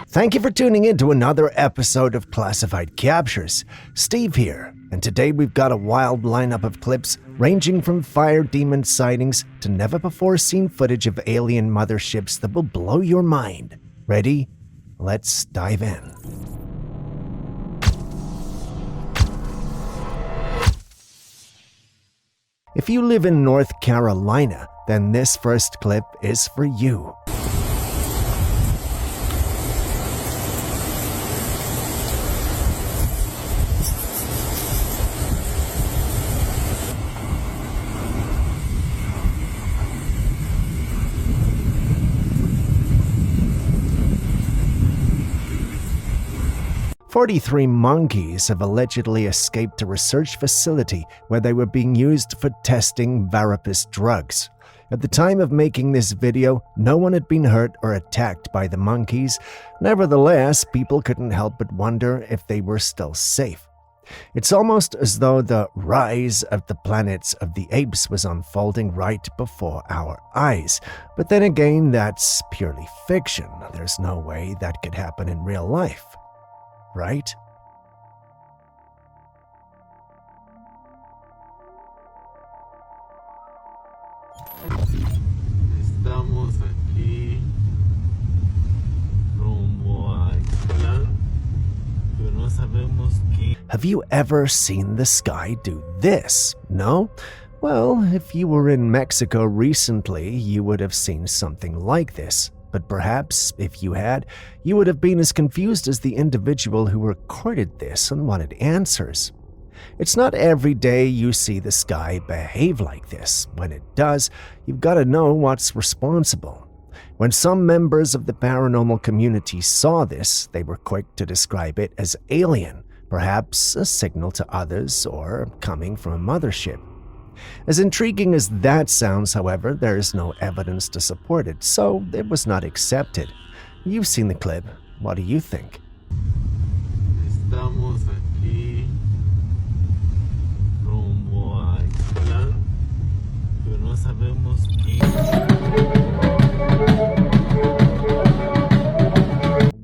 Thank you for tuning in to another episode of Classified Captures. Steve here, and today we've got a wild lineup of clips ranging from fire demon sightings to never-before-seen footage of alien motherships that will blow your mind. Ready? Let's dive in. If you live in North Carolina, then this first clip is for you. "43 monkeys have allegedly escaped a research facility where they were being used for testing Varipus drugs. At the time of making this video, no one had been hurt or attacked by the monkeys. Nevertheless, people couldn't help but wonder if they were still safe. It's almost as though the rise of the planets of the apes was unfolding right before our eyes. But then again, that's purely fiction. There's no way that could happen in real life. Right? Estamos aquí rumbo a Ixtlán, pero no sabemos qué. Have you ever seen the sky do this? No? Well, if you were in Mexico recently, you would have seen something like this. But perhaps, if you had, you would have been as confused as the individual who recorded this and wanted answers. It's not every day you see the sky behave like this. When it does, you've got to know what's responsible. When some members of the paranormal community saw this, they were quick to describe it as alien, perhaps a signal to others or coming from a mothership. As intriguing as that sounds, however, there is no evidence to support it, so it was not accepted. You've seen the clip. What do you think? Estamos aquí rumbo a Ixtlán, pero no sabemos qué.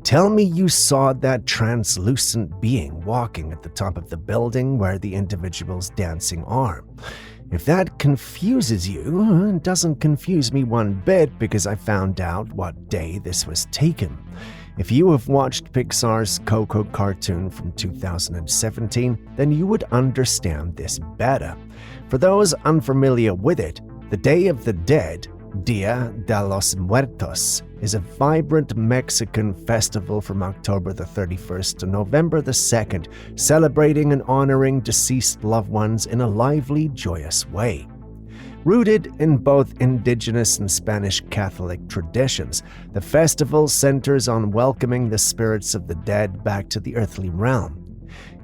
Tell me you saw that translucent being walking at the top of the building where the individuals dancing are. If that confuses you, it doesn't confuse me one bit because I found out what day this was taken. If you have watched Pixar's Coco cartoon from 2017, then you would understand this better. For those unfamiliar with it, the Day of the Dead, Dia de los Muertos, is a vibrant Mexican festival from October the 31st to November the 2nd, celebrating and honoring deceased loved ones in a lively, joyous way. Rooted in both indigenous and Spanish Catholic traditions, the festival centers on welcoming the spirits of the dead back to the earthly realm.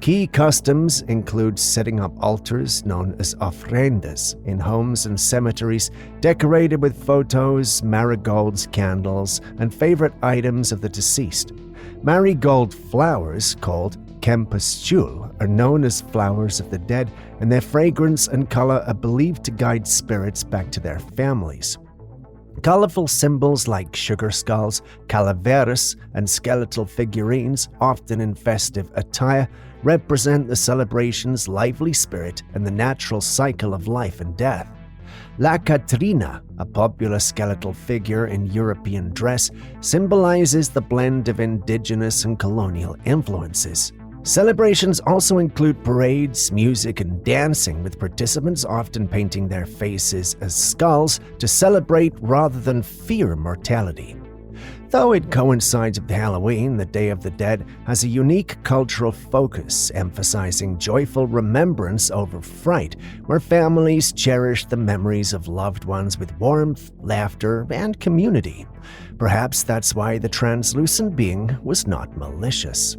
Key customs include setting up altars known as ofrendas in homes and cemeteries decorated with photos, marigolds, candles, and favorite items of the deceased. Marigold flowers, called Kempastul, are known as flowers of the dead, and their fragrance and color are believed to guide spirits back to their families. Colorful symbols like sugar skulls, calaveras, and skeletal figurines, often in festive attire, represent the celebration's lively spirit and the natural cycle of life and death. La Catrina, a popular skeletal figure in European dress, symbolizes the blend of indigenous and colonial influences. Celebrations also include parades, music, and dancing, with participants often painting their faces as skulls to celebrate rather than fear mortality. Though it coincides with Halloween, the Day of the Dead has a unique cultural focus, emphasizing joyful remembrance over fright, where families cherish the memories of loved ones with warmth, laughter, and community. Perhaps that's why the translucent being was not malicious.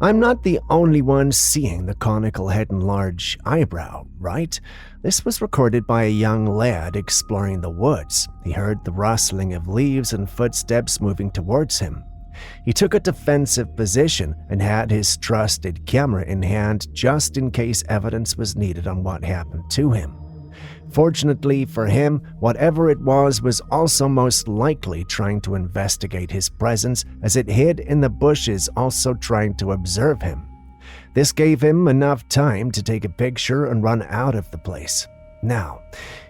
I'm not the only one seeing the conical head and large eyebrow, right? This was recorded by a young lad exploring the woods. He heard the rustling of leaves and footsteps moving towards him. He took a defensive position and had his trusted camera in hand just in case evidence was needed on what happened to him. Fortunately for him, whatever it was also most likely trying to investigate his presence, as it hid in the bushes, also trying to observe him. This gave him enough time to take a picture and run out of the place. Now,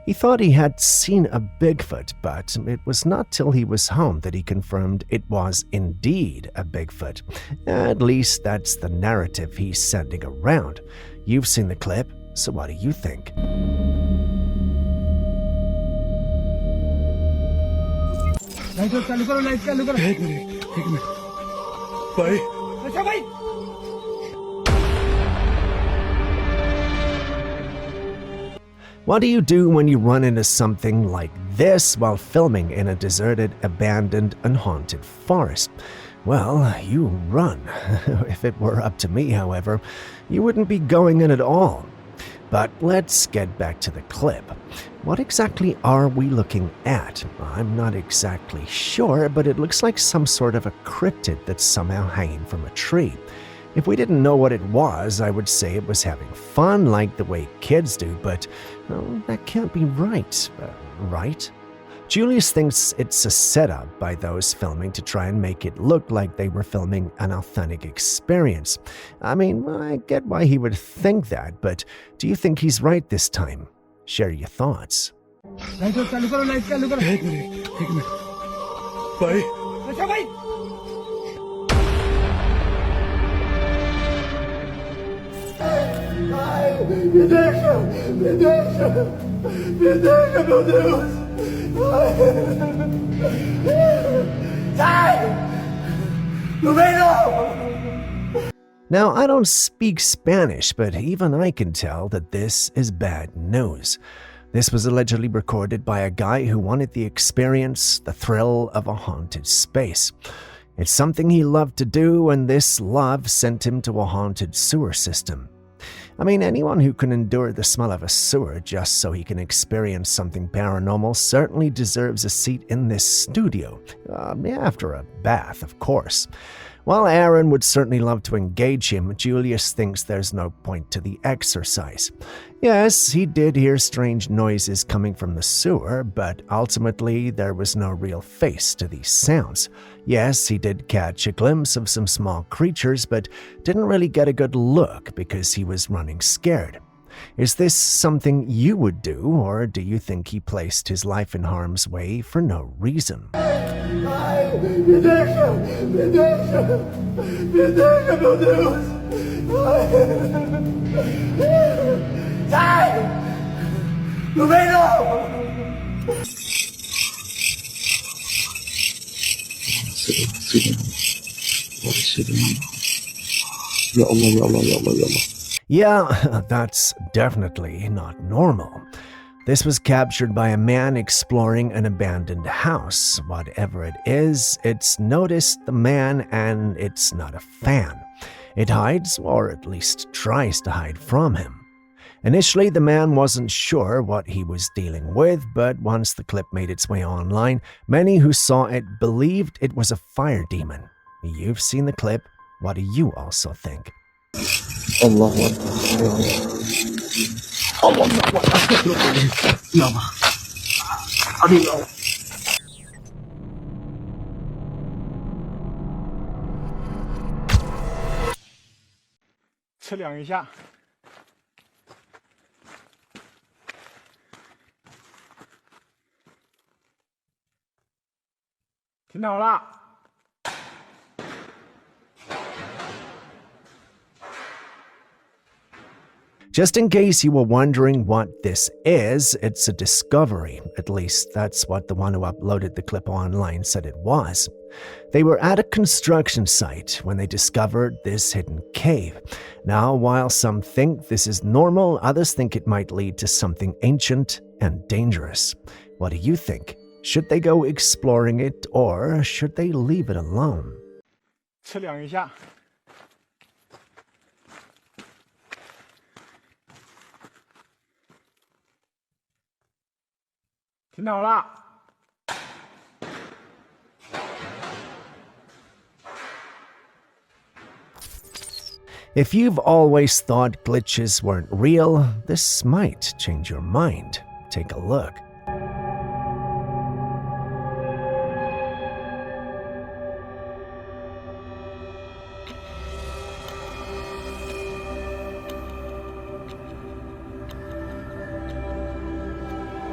he thought he had seen a Bigfoot, but it was not till he was home that he confirmed it was indeed a Bigfoot. At least that's the narrative he's sending around. You've seen the clip, so what do you think? What do you do when you run into something like this while filming in a deserted, abandoned, and haunted forest? Well, you run. If it were up to me, however, you wouldn't be going in at all. But let's get back to the clip. What exactly are we looking at? I'm not exactly sure, but it looks like some sort of a cryptid that's somehow hanging from a tree. If we didn't know what it was, I would say it was having fun like the way kids do, but that can't be right, right? Julius thinks it's a setup by those filming to try and make it look like they were filming an authentic experience. I mean, I get why he would think that, but do you think he's right this time? Share your thoughts. Now, I don't speak Spanish, but even I can tell that this is bad news. This was allegedly recorded by a guy who wanted the experience, the thrill of a haunted space. It's something he loved to do, and this love sent him to a haunted sewer system. I mean, anyone who can endure the smell of a sewer just so he can experience something paranormal certainly deserves a seat in this studio. After a bath, of course. While Aaron would certainly love to engage him, Julius thinks there's no point to the exercise. Yes, he did hear strange noises coming from the sewer, but ultimately there was no real face to these sounds. Yes, he did catch a glimpse of some small creatures, but didn't really get a good look because he was running scared. Is this something you would do, or do you think he placed his life in harm's way for no reason? Yeah, that's definitely not normal. This was captured by a man exploring an abandoned house. Whatever it is, it's noticed the man and it's not a fan. It hides, or at least tries to hide from him. Initially, the man wasn't sure what he was dealing with, but once the clip made its way online, many who saw it believed it was a fire demon. You've seen the clip. What do you also think? Allah Allah. 测量一下，听好了。 Just in case you were wondering what this is, it's a discovery. At least that's what the one who uploaded the clip online said it was. They were at a construction site when they discovered this hidden cave. Now, while some think this is normal, others think it might lead to something ancient and dangerous. What do you think? Should they go exploring it, or should they leave it alone? 测量一下， If you've always thought glitches weren't real, this might change your mind. Take a look.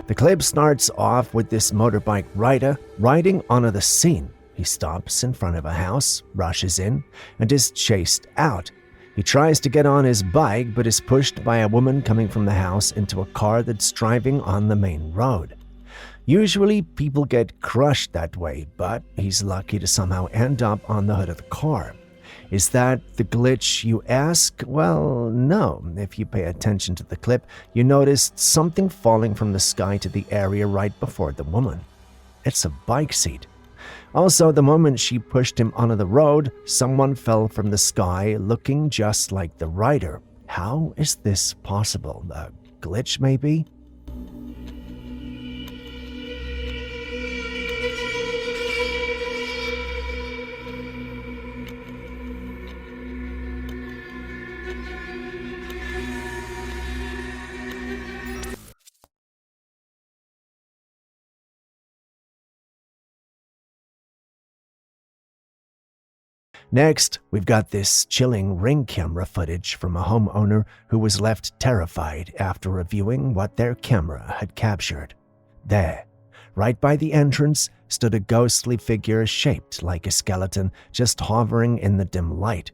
The clip starts off with this motorbike rider riding onto the scene. He stops in front of a house, rushes in, and is chased out. He tries to get on his bike but is pushed by a woman coming from the house into a car that's driving on the main road. Usually people get crushed that way, but he's lucky to somehow end up on the hood of the car. Is that the glitch, you ask? Well, no. If you pay attention to the clip, you notice something falling from the sky to the area right before the woman. It's a bike seat. Also, the moment she pushed him onto the road, someone fell from the sky looking just like the rider. How is this possible? A glitch, maybe? Next, we've got this chilling ring camera footage from a homeowner who was left terrified after reviewing what their camera had captured. There, right by the entrance, stood a ghostly figure shaped like a skeleton just hovering in the dim light.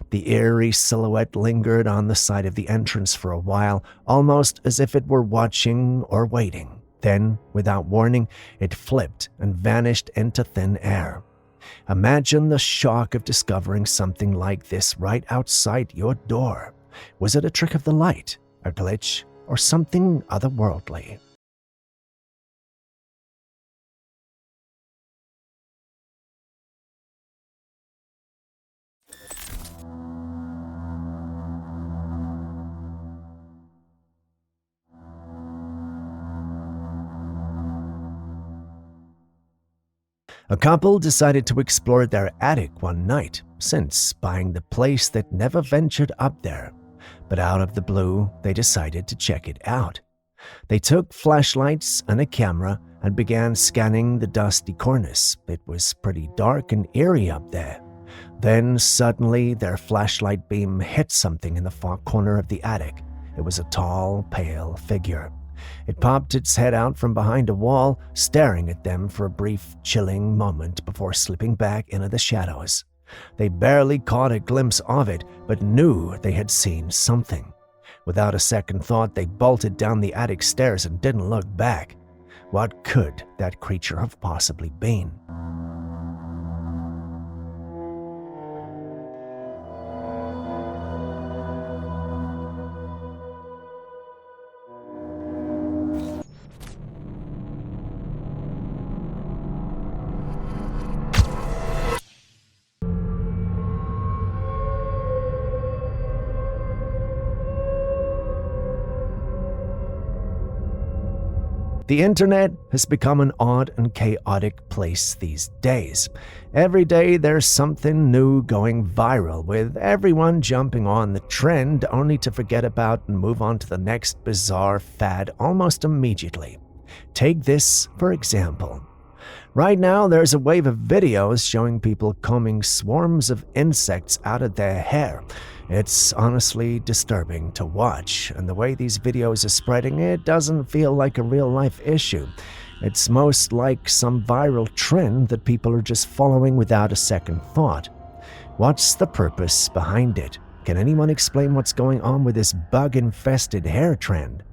The eerie silhouette lingered on the side of the entrance for a while, almost as if it were watching or waiting. Then, without warning, it flipped and vanished into thin air. Imagine the shock of discovering something like this right outside your door. Was it a trick of the light, a glitch, or something otherworldly? A couple decided to explore their attic one night, since buying the place that never ventured up there. But out of the blue, they decided to check it out. They took flashlights and a camera and began scanning the dusty cornice. It was pretty dark and eerie up there. Then suddenly their flashlight beam hit something in the far corner of the attic. It was a tall, pale figure. It popped its head out from behind a wall, staring at them for a brief, chilling moment before slipping back into the shadows. They barely caught a glimpse of it, but knew they had seen something. Without a second thought, they bolted down the attic stairs and didn't look back. What could that creature have possibly been? The internet has become an odd and chaotic place these days. Every day there's something new going viral, with everyone jumping on the trend only to forget about and move on to the next bizarre fad almost immediately. Take this for example. Right now there's a wave of videos showing people combing swarms of insects out of their hair. It's honestly disturbing to watch, and the way these videos are spreading, it doesn't feel like a real-life issue. It's most like some viral trend that people are just following without a second thought. What's the purpose behind it? Can anyone explain what's going on with this bug-infested hair trend?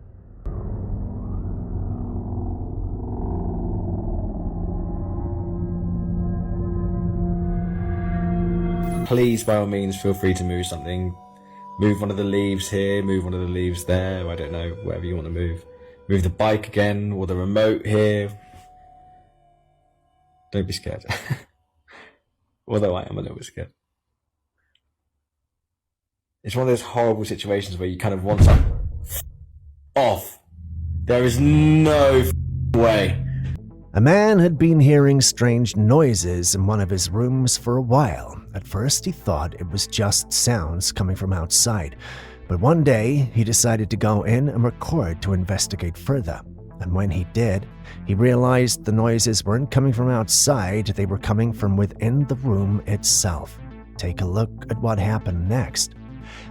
Please, by all means, feel free to move something. Move one of the leaves here, move one of the leaves there, I don't know, whatever you want to move. Move the bike again, or the remote here. Don't be scared. Although I am a little bit scared. It's one of those horrible situations where you kind of want to off. There is no way. A man had been hearing strange noises in one of his rooms for a while. At first, he thought it was just sounds coming from outside, but one day he decided to go in and record to investigate further. And when he did, he realized the noises weren't coming from outside, they were coming from within the room itself. Take a look at what happened next.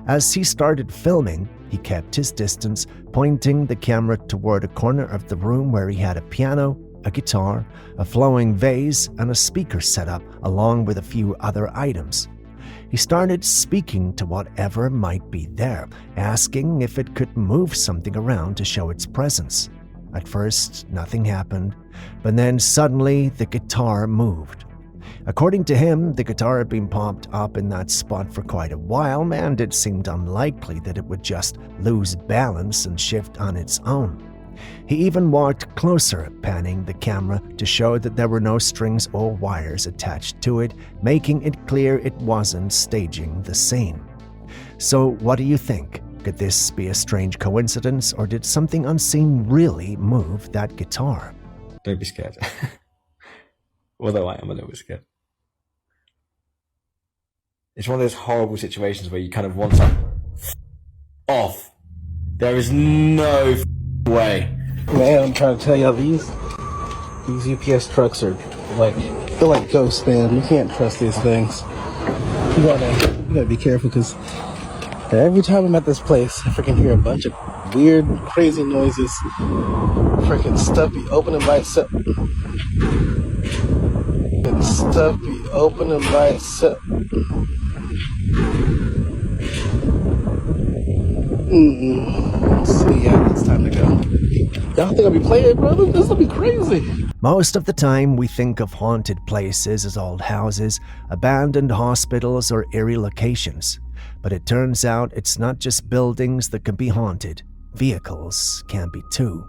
As he started filming, he kept his distance, pointing the camera toward a corner of the room where he had a piano, a guitar, a flowing vase, and a speaker set up, along with a few other items. He started speaking to whatever might be there, asking if it could move something around to show its presence. At first, nothing happened, but then suddenly the guitar moved. According to him, the guitar had been popped up in that spot for quite a while, and it seemed unlikely that it would just lose balance and shift on its own. He even walked closer, panning the camera to show that there were no strings or wires attached to it, making it clear it wasn't staging the scene. So what do you think? Could this be a strange coincidence, or did something unseen really move that guitar? Don't be scared. Although I am a little bit scared. It's one of those horrible situations where you kind of want to off. There is no way. Man, I'm trying to tell y'all, these UPS trucks are they're like ghosts, man. You can't trust these things. You gotta be careful, because every time I'm at this place, I freaking hear a bunch of weird, crazy noises. Freaking stuff be opening by itself. And stuff be opening by itself. So yeah, it's time to go. Y'all think I'll be playing, brother? This will be crazy. Most of the time, we think of haunted places as old houses, abandoned hospitals, or eerie locations. But it turns out it's not just buildings that can be haunted. Vehicles can be too.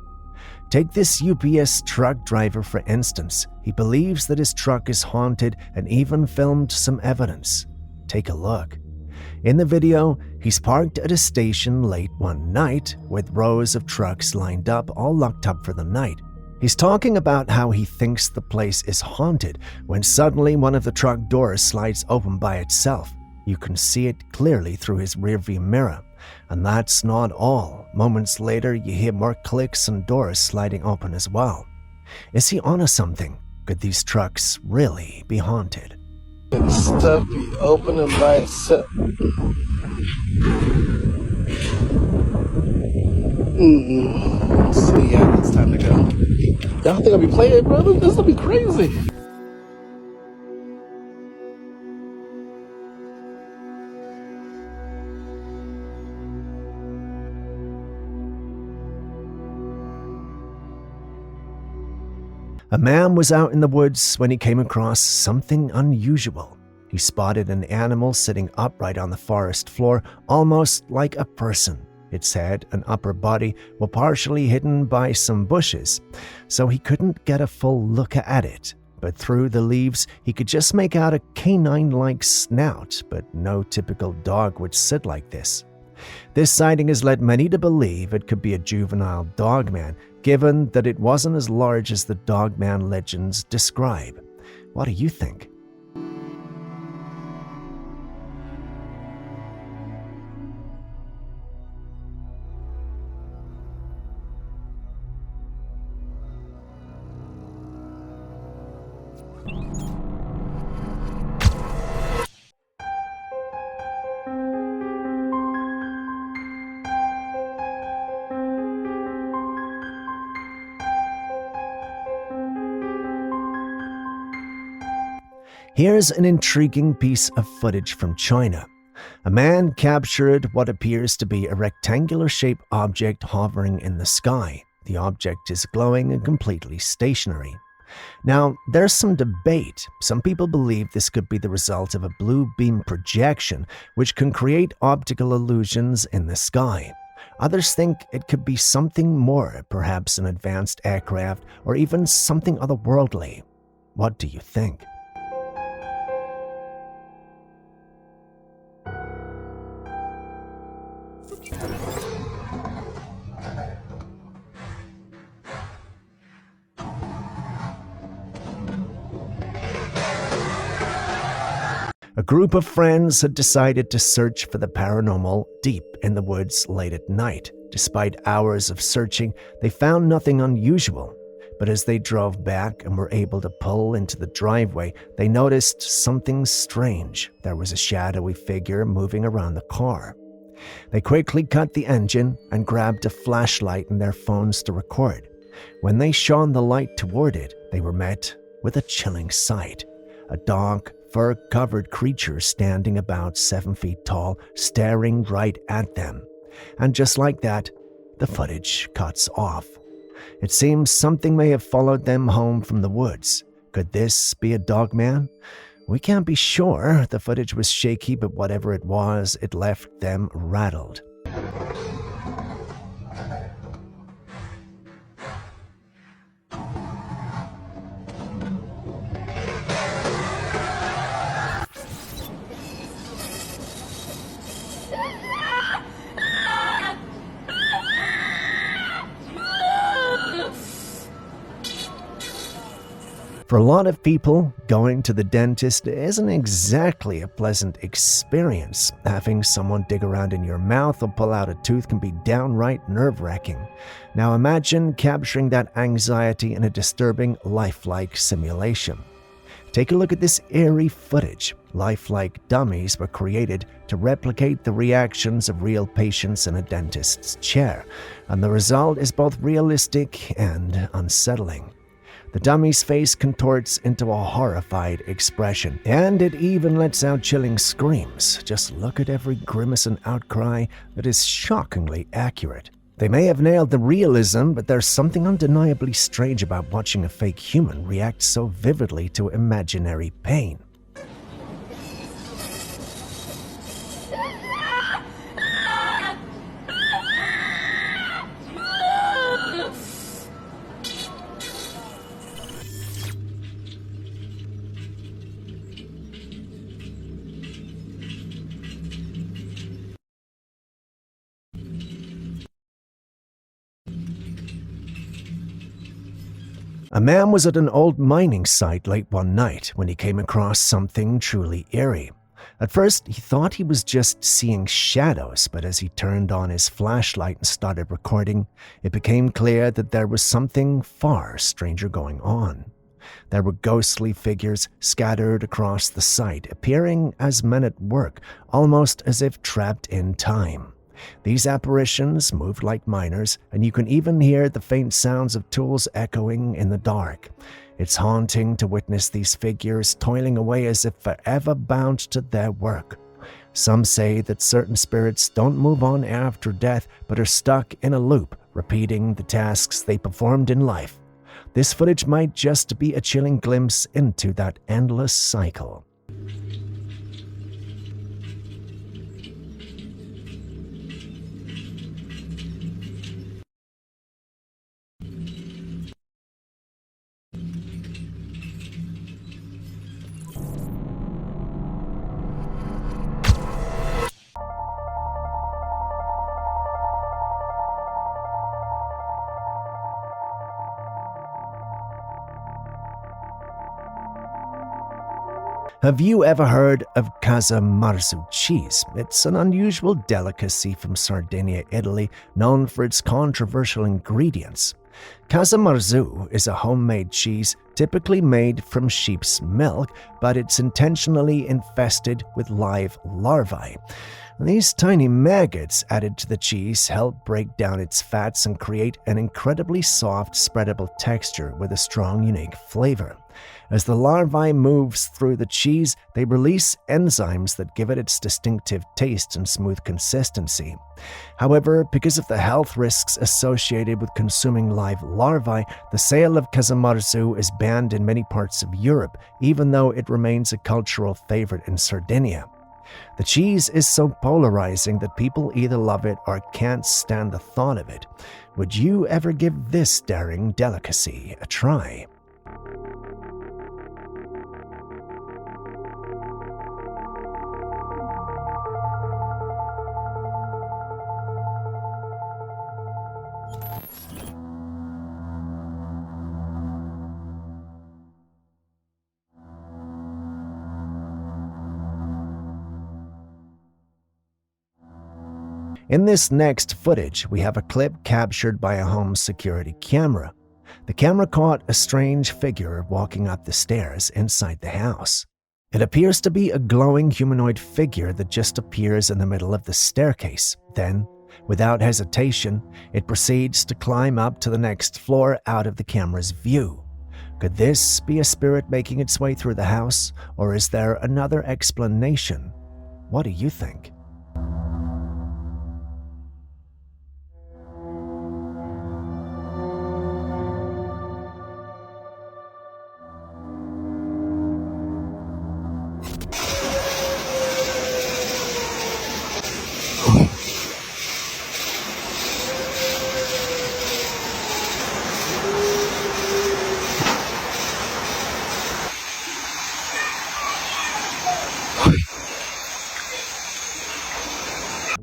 Take this UPS truck driver for instance. He believes that his truck is haunted and even filmed some evidence. Take a look. In the video, he's parked at a station late one night with rows of trucks lined up, all locked up for the night. He's talking about how he thinks the place is haunted when suddenly one of the truck doors slides open by itself. You can see it clearly through his rearview mirror. And that's not all. Moments later, you hear more clicks and doors sliding open as well. Is he onto something? Could these trucks really be haunted? And stuff be opening by itself. So yeah, it's time to go. Y'all think I'll be playing, brother? This will be crazy. A man was out in the woods when he came across something unusual. He spotted an animal sitting upright on the forest floor, almost like a person. Its head and upper body were partially hidden by some bushes, so he couldn't get a full look at it. But through the leaves, he could just make out a canine-like snout, but no typical dog would sit like this. This sighting has led many to believe it could be a juvenile dogman, given that it wasn't as large as the dogman legends describe. What do you think? Here's an intriguing piece of footage from China. A man captured what appears to be a rectangular-shaped object hovering in the sky. The object is glowing and completely stationary. Now, there's some debate. Some people believe this could be the result of a blue beam projection, which can create optical illusions in the sky. Others think it could be something more, perhaps an advanced aircraft or even something otherworldly. What do you think? group of friends had decided to search for the paranormal deep in the woods late at night. Despite hours of searching, they found nothing unusual. But as they drove back and were able to pull into the driveway, they noticed something strange. There was a shadowy figure moving around the car. They quickly cut the engine and grabbed a flashlight and their phones to record. When they shone the light toward it, they were met with a chilling sight. A dark, fur-covered creature standing about 7 feet tall, staring right at them. And just like that, the footage cuts off. It seems something may have followed them home from the woods. Could this be a dogman? We can't be sure. The footage was shaky, but whatever it was, it left them rattled. For a lot of people, going to the dentist isn't exactly a pleasant experience. Having someone dig around in your mouth or pull out a tooth can be downright nerve-wracking. Now imagine capturing that anxiety in a disturbing, lifelike simulation. Take a look at this eerie footage. Lifelike dummies were created to replicate the reactions of real patients in a dentist's chair, and the result is both realistic and unsettling. The dummy's face contorts into a horrified expression, and it even lets out chilling screams. Just look at every grimace and outcry that is shockingly accurate. They may have nailed the realism, but there's something undeniably strange about watching a fake human react so vividly to imaginary pain. A man was at an old mining site late one night when he came across something truly eerie. At first, he thought he was just seeing shadows, but as he turned on his flashlight and started recording, it became clear that there was something far stranger going on. There were ghostly figures scattered across the site, appearing as men at work, almost as if trapped in time. These apparitions moved like miners, and you can even hear the faint sounds of tools echoing in the dark. It's haunting to witness these figures toiling away as if forever bound to their work. Some say that certain spirits don't move on after death, but are stuck in a loop, repeating the tasks they performed in life. This footage might just be a chilling glimpse into that endless cycle. Have you ever heard of casa marzu cheese? It's an unusual delicacy from Sardinia, Italy, known for its controversial ingredients. Casa marzu is a homemade cheese typically made from sheep's milk, but it's intentionally infested with live larvae. These tiny maggots added to the cheese help break down its fats and create an incredibly soft, spreadable texture with a strong, unique flavor. As the larvae moves through the cheese, they release enzymes that give it its distinctive taste and smooth consistency. However, because of the health risks associated with consuming live larvae, the sale of casamarzu is banned in many parts of Europe, even though it remains a cultural favorite in Sardinia. The cheese is so polarizing that people either love it or can't stand the thought of it. Would you ever give this daring delicacy a try? In this next footage, we have a clip captured by a home security camera. The camera caught a strange figure walking up the stairs inside the house. It appears to be a glowing humanoid figure that just appears in the middle of the staircase. Then, without hesitation, it proceeds to climb up to the next floor out of the camera's view. Could this be a spirit making its way through the house, or is there another explanation? What do you think?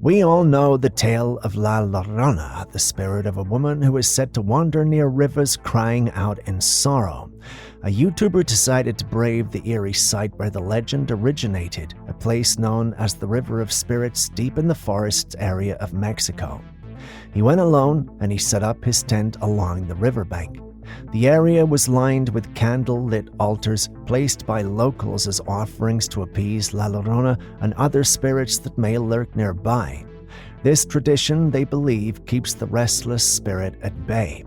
We all know the tale of La Llorona, the spirit of a woman who is said to wander near rivers crying out in sorrow. A YouTuber decided to brave the eerie site where the legend originated, a place known as the River of Spirits deep in the forests area of Mexico. He went alone and he set up his tent along the riverbank. The area was lined with candle-lit altars placed by locals as offerings to appease La Llorona and other spirits that may lurk nearby. This tradition, they believe, keeps the restless spirit at bay.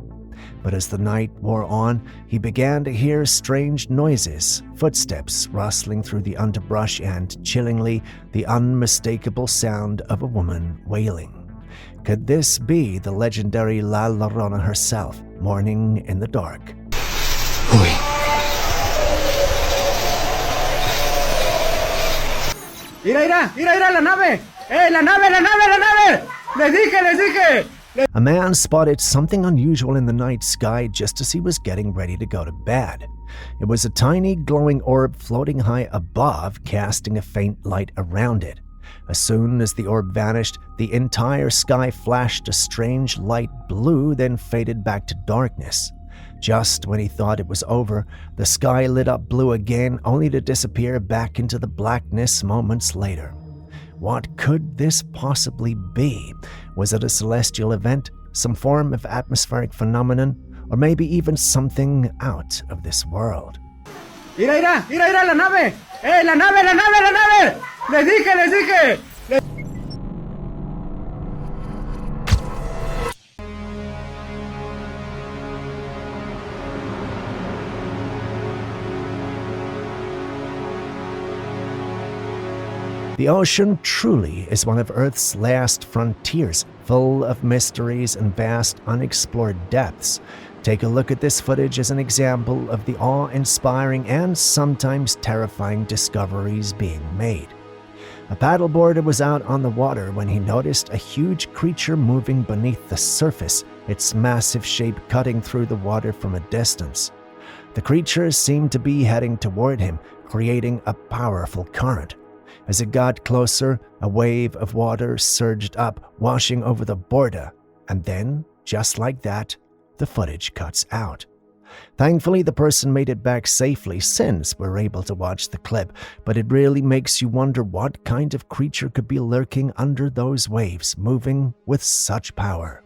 But as the night wore on, he began to hear strange noises, footsteps rustling through the underbrush and, chillingly, the unmistakable sound of a woman wailing. Could this be the legendary La Llorona herself, mourning in the dark? Mira, la nave! La nave! Les dije! A man spotted something unusual in the night sky just as he was getting ready to go to bed. It was a tiny glowing orb floating high above, casting a faint light around it. As soon as the orb vanished, the entire sky flashed a strange light blue, then faded back to darkness. Just when he thought it was over, the sky lit up blue again, only to disappear back into the blackness moments later. What could this possibly be? Was it a celestial event, some form of atmospheric phenomenon, or maybe even something out of this world? Mira, la nave! La nave! Les dije! The ocean truly is one of Earth's last frontiers, full of mysteries and vast unexplored depths. Take a look at this footage as an example of the awe-inspiring and sometimes terrifying discoveries being made. A paddleboarder was out on the water when he noticed a huge creature moving beneath the surface, its massive shape cutting through the water from a distance. The creature seemed to be heading toward him, creating a powerful current. As it got closer, a wave of water surged up, washing over the border, and then, just like that, the footage cuts out. Thankfully, the person made it back safely since we're able to watch the clip, but it really makes you wonder what kind of creature could be lurking under those waves, moving with such power.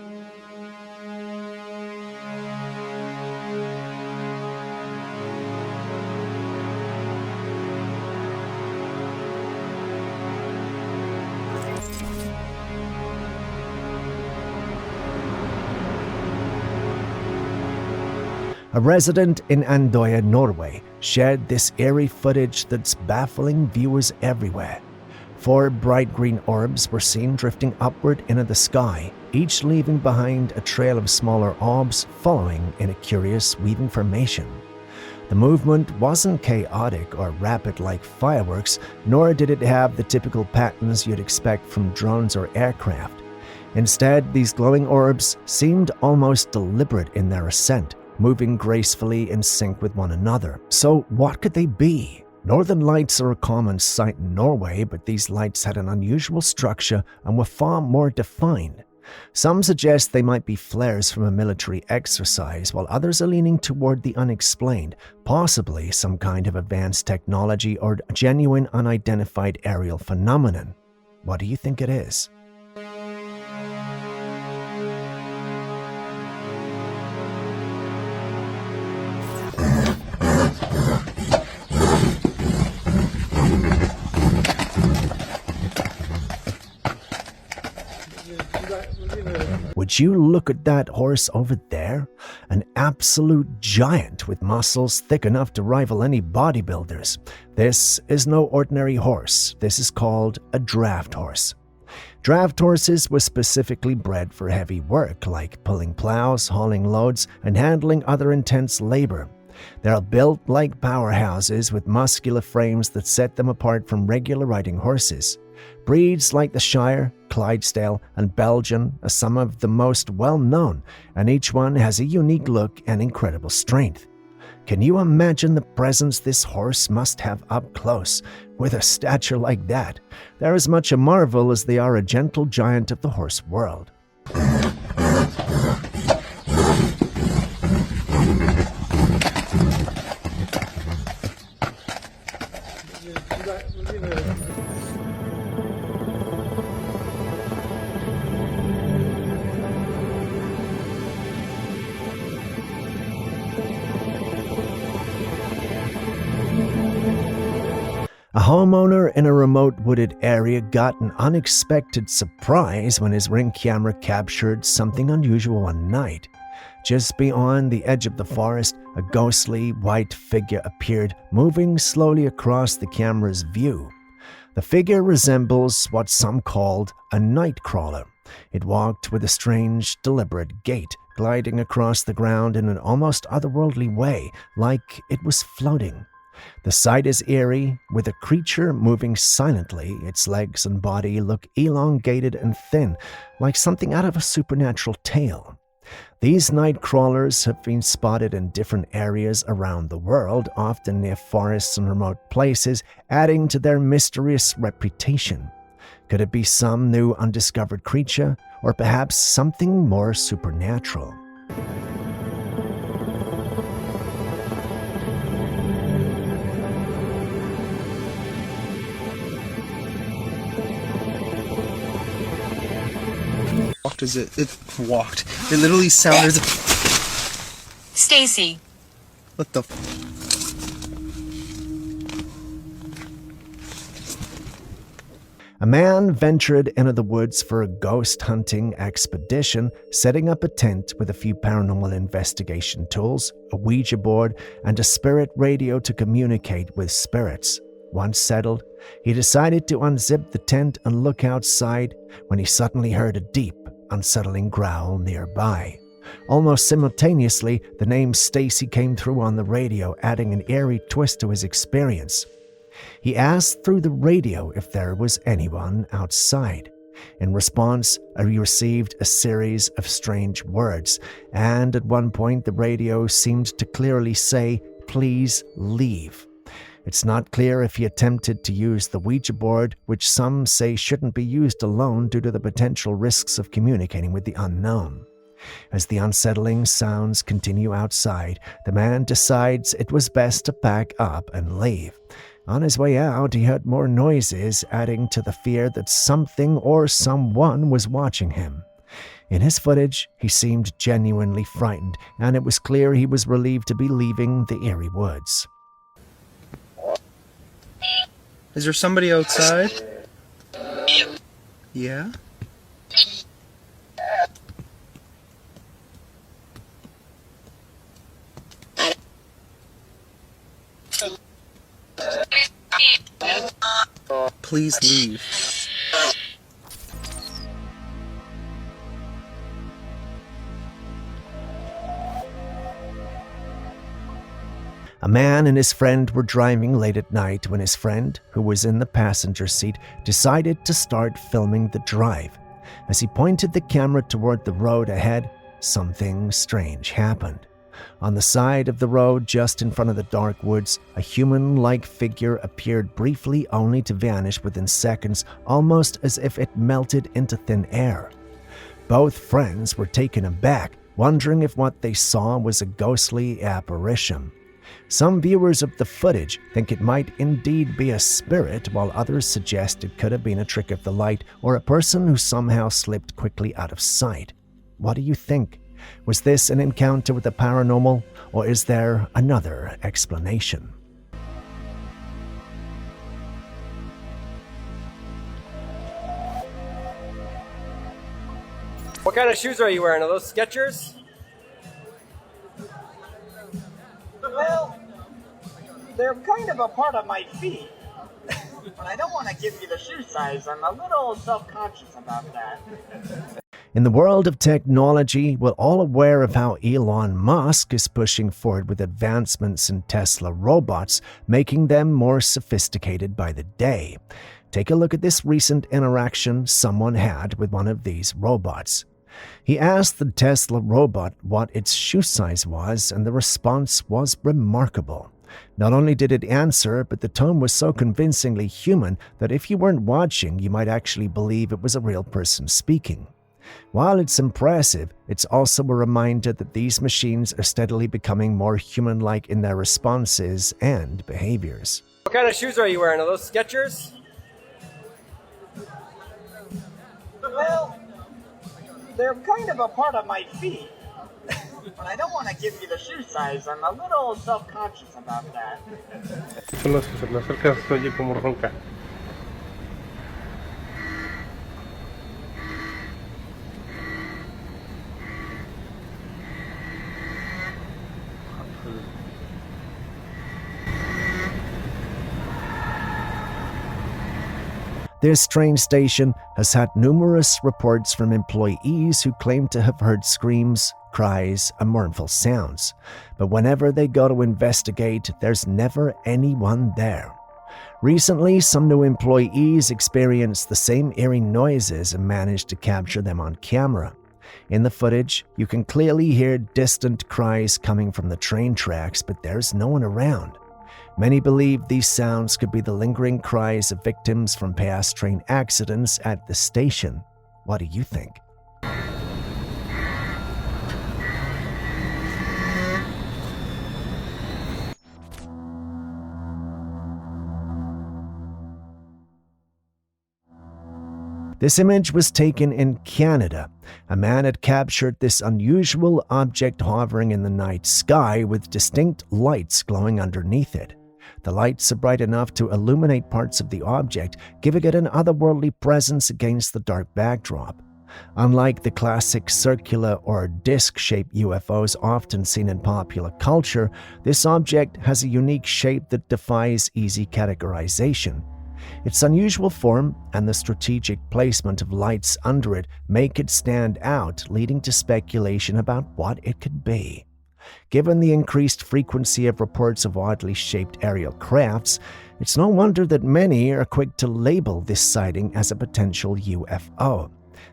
A resident in Andøya, Norway, shared this eerie footage that's baffling viewers everywhere. 4 bright green orbs were seen drifting upward into the sky, each leaving behind a trail of smaller orbs following in a curious weaving formation. The movement wasn't chaotic or rapid like fireworks, nor did it have the typical patterns you'd expect from drones or aircraft. Instead, these glowing orbs seemed almost deliberate in their ascent, moving gracefully in sync with one another. So what could they be? Northern lights are a common sight in Norway, but these lights had an unusual structure and were far more defined. Some suggest they might be flares from a military exercise, while others are leaning toward the unexplained, possibly some kind of advanced technology or a genuine unidentified aerial phenomenon. What do you think it is? Would you look at that horse over there? An absolute giant with muscles thick enough to rival any bodybuilders. This is no ordinary horse. This is called a draft horse. Draft horses were specifically bred for heavy work, like pulling plows, hauling loads, and handling other intense labor. They are built like powerhouses with muscular frames that set them apart from regular riding horses. Breeds like the Shire, Clydesdale, and Belgian are some of the most well-known, and each one has a unique look and incredible strength. Can you imagine the presence this horse must have up close? With a stature like that, they're as much a marvel as they are a gentle giant of the horse world. A homeowner in a remote wooded area got an unexpected surprise when his Ring camera captured something unusual one night. Just beyond the edge of the forest, a ghostly white figure appeared, moving slowly across the camera's view. The figure resembles what some called a night crawler. It walked with a strange, deliberate gait, gliding across the ground in an almost otherworldly way, like it was floating. The sight is eerie, with a creature moving silently. Its legs and body look elongated and thin, like something out of a supernatural tale. These night crawlers have been spotted in different areas around the world, often near forests and remote places, adding to their mysterious reputation. Could it be some new undiscovered creature, or perhaps something more supernatural? It literally sounded. Stacy. What the? A man ventured into the woods for a ghost hunting expedition, setting up a tent with a few paranormal investigation tools, a Ouija board, and a spirit radio to communicate with spirits. Once settled, he decided to unzip the tent and look outside when he suddenly heard a deep, unsettling growl nearby. Almost simultaneously, the name Stacy came through on the radio, adding an eerie twist to his experience. He asked through the radio if there was anyone outside. In response, he received a series of strange words, and at one point the radio seemed to clearly say, "Please leave." It's not clear if he attempted to use the Ouija board, which some say shouldn't be used alone due to the potential risks of communicating with the unknown. As the unsettling sounds continue outside, the man decides it was best to pack up and leave. On his way out, he heard more noises, adding to the fear that something or someone was watching him. In his footage, he seemed genuinely frightened, and it was clear he was relieved to be leaving the eerie woods. Is there somebody outside? Yeah? Please leave. A man and his friend were driving late at night when his friend, who was in the passenger seat, decided to start filming the drive. As he pointed the camera toward the road ahead, something strange happened. On the side of the road just in front of the dark woods, a human-like figure appeared briefly only to vanish within seconds, almost as if it melted into thin air. Both friends were taken aback, wondering if what they saw was a ghostly apparition. Some viewers of the footage think it might indeed be a spirit, while others suggest it could have been a trick of the light or a person who somehow slipped quickly out of sight. What do you think? Was this an encounter with the paranormal, or is there another explanation? What kind of shoes are you wearing? Are those Skechers? Well, they're kind of a part of my feet. But I don't want to give you the shoe size. I'm a little self-conscious about that. In the world of technology, we're all aware of how Elon Musk is pushing forward with advancements in Tesla robots, making them more sophisticated by the day. Take a look at this recent interaction someone had with one of these robots. He asked the Tesla robot what its shoe size was, and the response was remarkable. Not only did it answer, but the tone was so convincingly human that if you weren't watching, you might actually believe it was a real person speaking. While it's impressive, it's also a reminder that these machines are steadily becoming more human-like in their responses and behaviors. What kind of shoes are you wearing? Are those Skechers? Well, they're kind of a part of my feet. But I don't want to give you the shoe size. I'm a little self-conscious about that. Solo si se le acerca se oye como ronca. This train station has had numerous reports from employees who claim to have heard screams, cries, and mournful sounds. But whenever they go to investigate, there's never anyone there. Recently, some new employees experienced the same eerie noises and managed to capture them on camera. In the footage, you can clearly hear distant cries coming from the train tracks, but there's no one around. Many believe these sounds could be the lingering cries of victims from past train accidents at the station. What do you think? This image was taken in Canada. A man had captured this unusual object hovering in the night sky with distinct lights glowing underneath it. The lights are bright enough to illuminate parts of the object, giving it an otherworldly presence against the dark backdrop. Unlike the classic circular or disc-shaped UFOs often seen in popular culture, this object has a unique shape that defies easy categorization. Its unusual form and the strategic placement of lights under it make it stand out, leading to speculation about what it could be. Given the increased frequency of reports of oddly shaped aerial crafts, it's no wonder that many are quick to label this sighting as a potential UFO.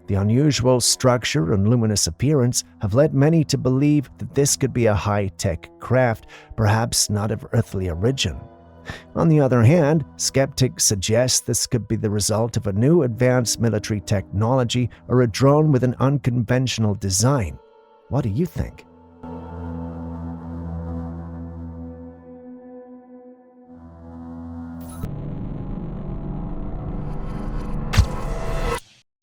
The unusual structure and luminous appearance have led many to believe that this could be a high-tech craft, perhaps not of earthly origin. On the other hand, skeptics suggest this could be the result of a new advanced military technology or a drone with an unconventional design. What do you think?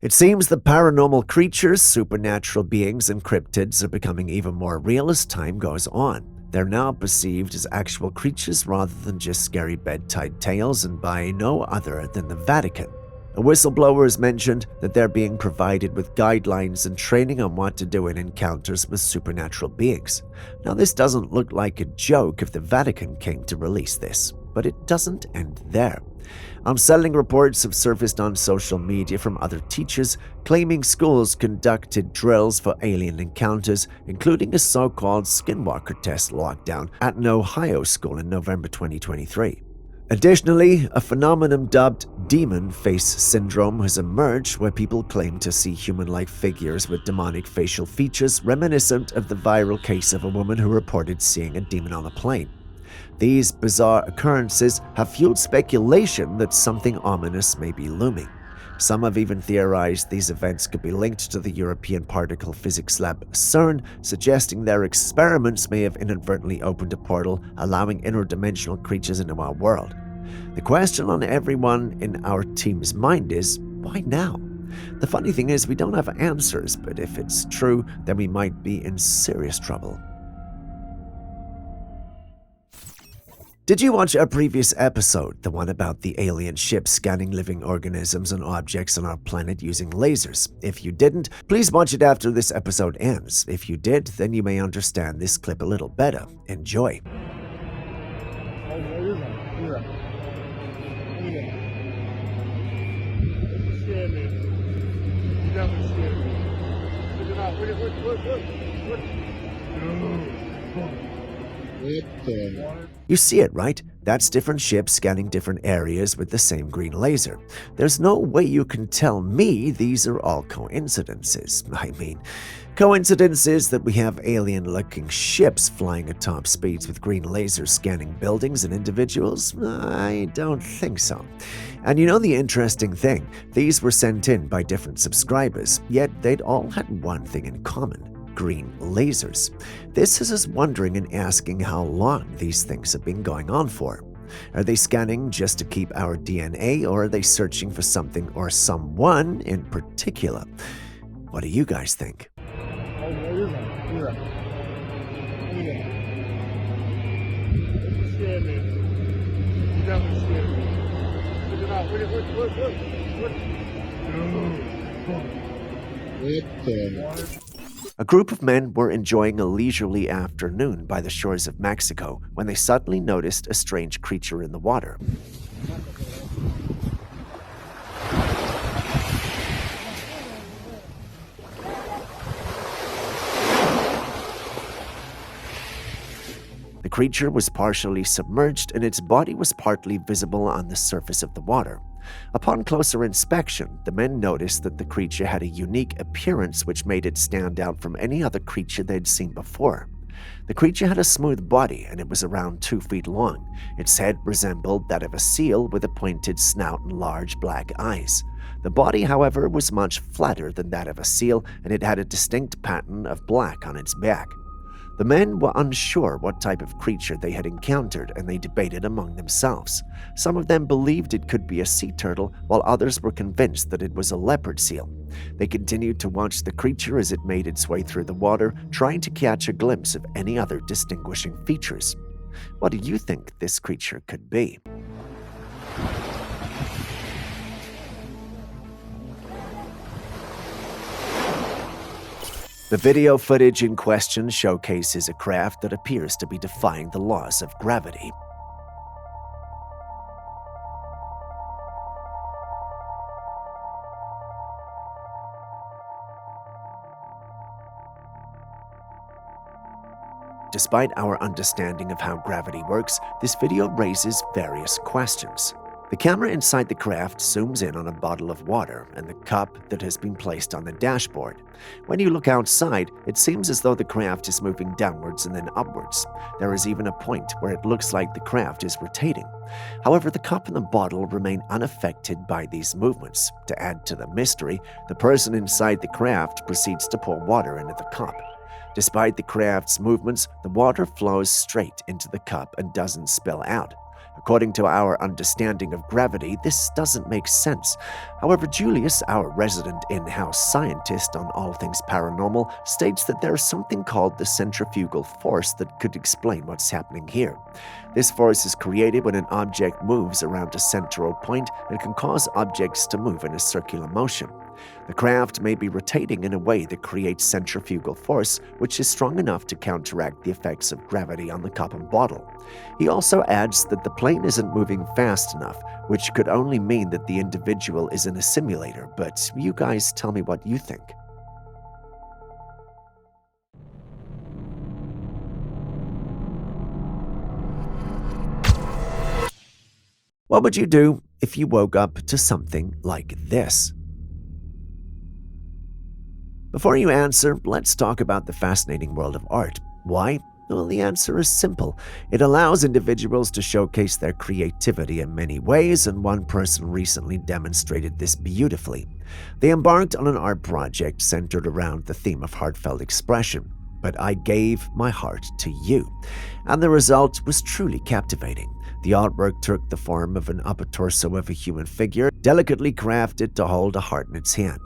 It seems that paranormal creatures, supernatural beings, and cryptids are becoming even more real as time goes on. They're now perceived as actual creatures rather than just scary bedtime tales, and by no other than the Vatican. A whistleblower has mentioned that they're being provided with guidelines and training on what to do in encounters with supernatural beings. Now, this doesn't look like a joke if the Vatican came to release this, but it doesn't end there. Unsettling reports have surfaced on social media from other teachers claiming schools conducted drills for alien encounters, including a so-called skinwalker test lockdown at an Ohio school in November 2023. Additionally, a phenomenon dubbed demon face syndrome has emerged where people claim to see human-like figures with demonic facial features reminiscent of the viral case of a woman who reported seeing a demon on a plane. These bizarre occurrences have fueled speculation that something ominous may be looming. Some have even theorized these events could be linked to the European particle physics lab CERN, suggesting their experiments may have inadvertently opened a portal, allowing interdimensional creatures into our world. The question on everyone in our team's mind is, why now? The funny thing is, we don't have answers, but if it's true, then we might be in serious trouble. Did you watch our previous episode, the one about the alien ship scanning living organisms and objects on our planet using lasers? If you didn't, please watch it after this episode ends. If you did, then you may understand this clip a little better. Enjoy. You see it, right? That's different ships scanning different areas with the same green laser. There's no way you can tell me these are all coincidences. I mean, coincidences that we have alien-looking ships flying at top speeds with green lasers scanning buildings and individuals? I don't think so. And you know the interesting thing? These were sent in by different subscribers, yet they'd all had one thing in common. Green lasers. This is us wondering and asking how long these things have been going on for. Are they scanning just to keep our DNA, or are they searching for something or someone in particular? What do you guys think? A group of men were enjoying a leisurely afternoon by the shores of Mexico when they suddenly noticed a strange creature in the water. The creature was partially submerged and its body was partly visible on the surface of the water. Upon closer inspection, the men noticed that the creature had a unique appearance which made it stand out from any other creature they'd seen before. The creature had a smooth body and it was around 2 feet long. Its head resembled that of a seal with a pointed snout and large black eyes. The body, however, was much flatter than that of a seal and it had a distinct pattern of black on its back. The men were unsure what type of creature they had encountered and they debated among themselves. Some of them believed it could be a sea turtle, while others were convinced that it was a leopard seal. They continued to watch the creature as it made its way through the water, trying to catch a glimpse of any other distinguishing features. What do you think this creature could be? The video footage in question showcases a craft that appears to be defying the laws of gravity. Despite our understanding of how gravity works, this video raises various questions. The camera inside the craft zooms in on a bottle of water and the cup that has been placed on the dashboard. When you look outside, it seems as though the craft is moving downwards and then upwards. There is even a point where it looks like the craft is rotating. However, the cup and the bottle remain unaffected by these movements. To add to the mystery, the person inside the craft proceeds to pour water into the cup. Despite the craft's movements, the water flows straight into the cup and doesn't spill out. According to our understanding of gravity, this doesn't make sense. However, Julius, our resident in-house scientist on all things paranormal, states that there is something called the centrifugal force that could explain what's happening here. This force is created when an object moves around a central point and can cause objects to move in a circular motion. The craft may be rotating in a way that creates centrifugal force, which is strong enough to counteract the effects of gravity on the cup and bottle. He also adds that the plane isn't moving fast enough, which could only mean that the individual is in a simulator, but you guys tell me what you think. What would you do if you woke up to something like this? Before you answer, let's talk about the fascinating world of art. Why? Well, the answer is simple. It allows individuals to showcase their creativity in many ways, and one person recently demonstrated this beautifully. They embarked on an art project centered around the theme of heartfelt expression. But I gave my heart to you, and the result was truly captivating. The artwork took the form of an upper torso of a human figure, delicately crafted to hold a heart in its hand.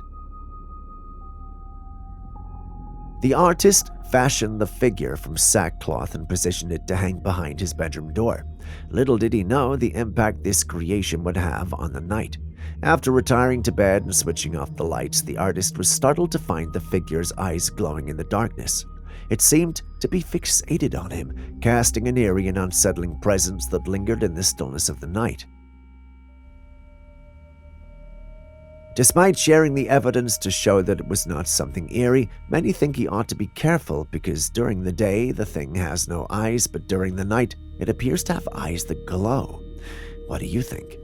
The artist fashioned the figure from sackcloth and positioned it to hang behind his bedroom door. Little did he know the impact this creation would have on the night. After retiring to bed and switching off the lights, the artist was startled to find the figure's eyes glowing in the darkness. It seemed to be fixated on him, casting an eerie and unsettling presence that lingered in the stillness of the night. Despite sharing the evidence to show that it was not something eerie, many think he ought to be careful because during the day the thing has no eyes, but during the night it appears to have eyes that glow. What do you think?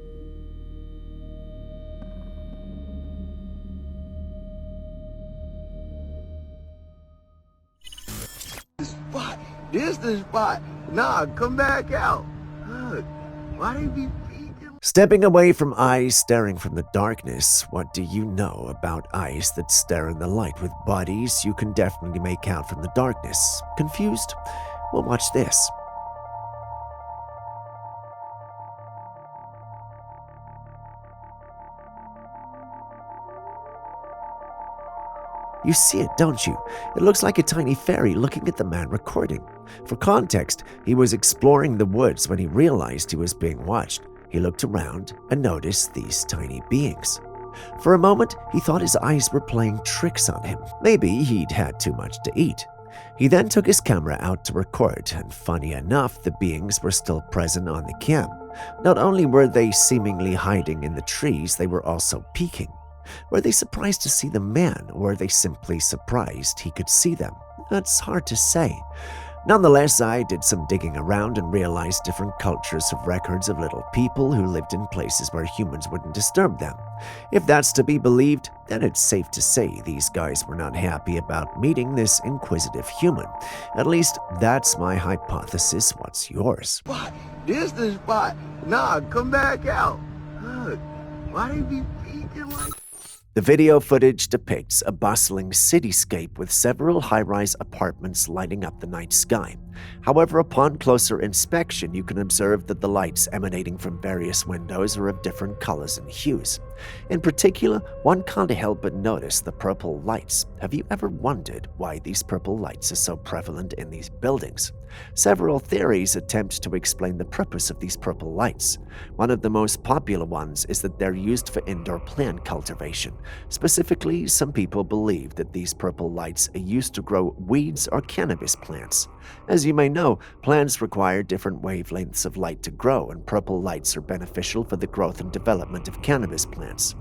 This is the spot. Nah, come back out. Look, why they be peeking? Stepping away from eyes staring from the darkness, what do you know about eyes that stare in the light with bodies you can definitely make out from the darkness? Confused? Well, watch this. You see it, don't you? It looks like a tiny fairy looking at the man recording. For context, he was exploring the woods when he realized he was being watched. He looked around and noticed these tiny beings. For a moment, he thought his eyes were playing tricks on him. Maybe he'd had too much to eat. He then took his camera out to record, and funny enough, the beings were still present on the cam. Not only were they seemingly hiding in the trees, they were also peeking. Were they surprised to see the man, or were they simply surprised he could see them? That's hard to say. Nonetheless, I did some digging around and realized different cultures have records of little people who lived in places where humans wouldn't disturb them. If that's to be believed, then it's safe to say these guys were not happy about meeting this inquisitive human. At least, that's my hypothesis. What's yours? This is the spot. Nah, come back out. Look, why they be peeking like? The video footage depicts a bustling cityscape with several high-rise apartments lighting up the night sky. However, upon closer inspection, you can observe that the lights emanating from various windows are of different colors and hues. In particular, one can't help but notice the purple lights. Have you ever wondered why these purple lights are so prevalent in these buildings? Several theories attempt to explain the purpose of these purple lights. One of the most popular ones is that they're used for indoor plant cultivation. Specifically, some people believe that these purple lights are used to grow weeds or cannabis plants. As you may know, plants require different wavelengths of light to grow, and purple lights are beneficial for the growth and development of cannabis plants.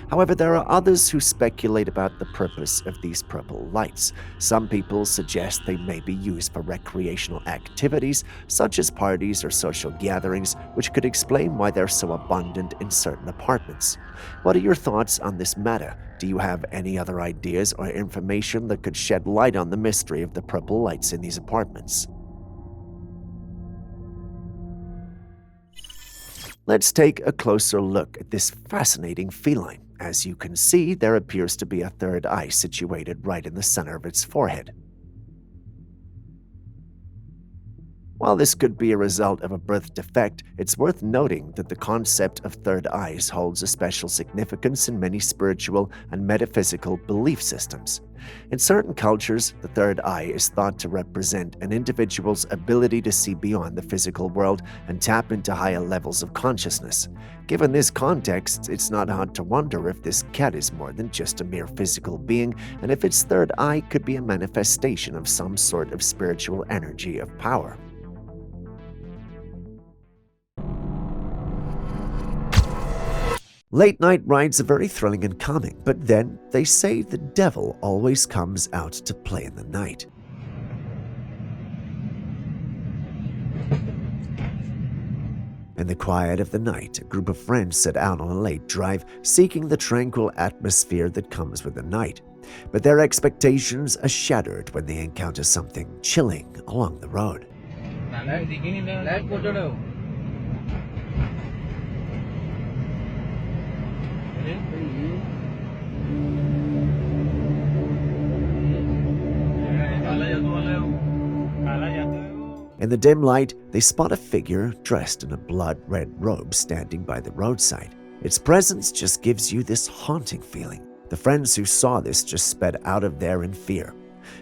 However, there are others who speculate about the purpose of these purple lights. Some people suggest they may be used for recreational activities, such as parties or social gatherings, which could explain why they're so abundant in certain apartments. What are your thoughts on this matter? Do you have any other ideas or information that could shed light on the mystery of the purple lights in these apartments? Let's take a closer look at this fascinating feline. As you can see, there appears to be a third eye situated right in the center of its forehead. While this could be a result of a birth defect, it's worth noting that the concept of third eyes holds a special significance in many spiritual and metaphysical belief systems. In certain cultures, the third eye is thought to represent an individual's ability to see beyond the physical world and tap into higher levels of consciousness. Given this context, it's not hard to wonder if this cat is more than just a mere physical being, and if its third eye could be a manifestation of some sort of spiritual energy of power. Late night rides are very thrilling and calming, but then they say the devil always comes out to play in the night. In the quiet of the night, a group of friends set out on a late drive, seeking the tranquil atmosphere that comes with the night. But their expectations are shattered when they encounter something chilling along the road. In the dim light, they spot a figure dressed in a blood-red robe standing by the roadside. Its presence just gives you this haunting feeling. The friends who saw this just sped out of there in fear.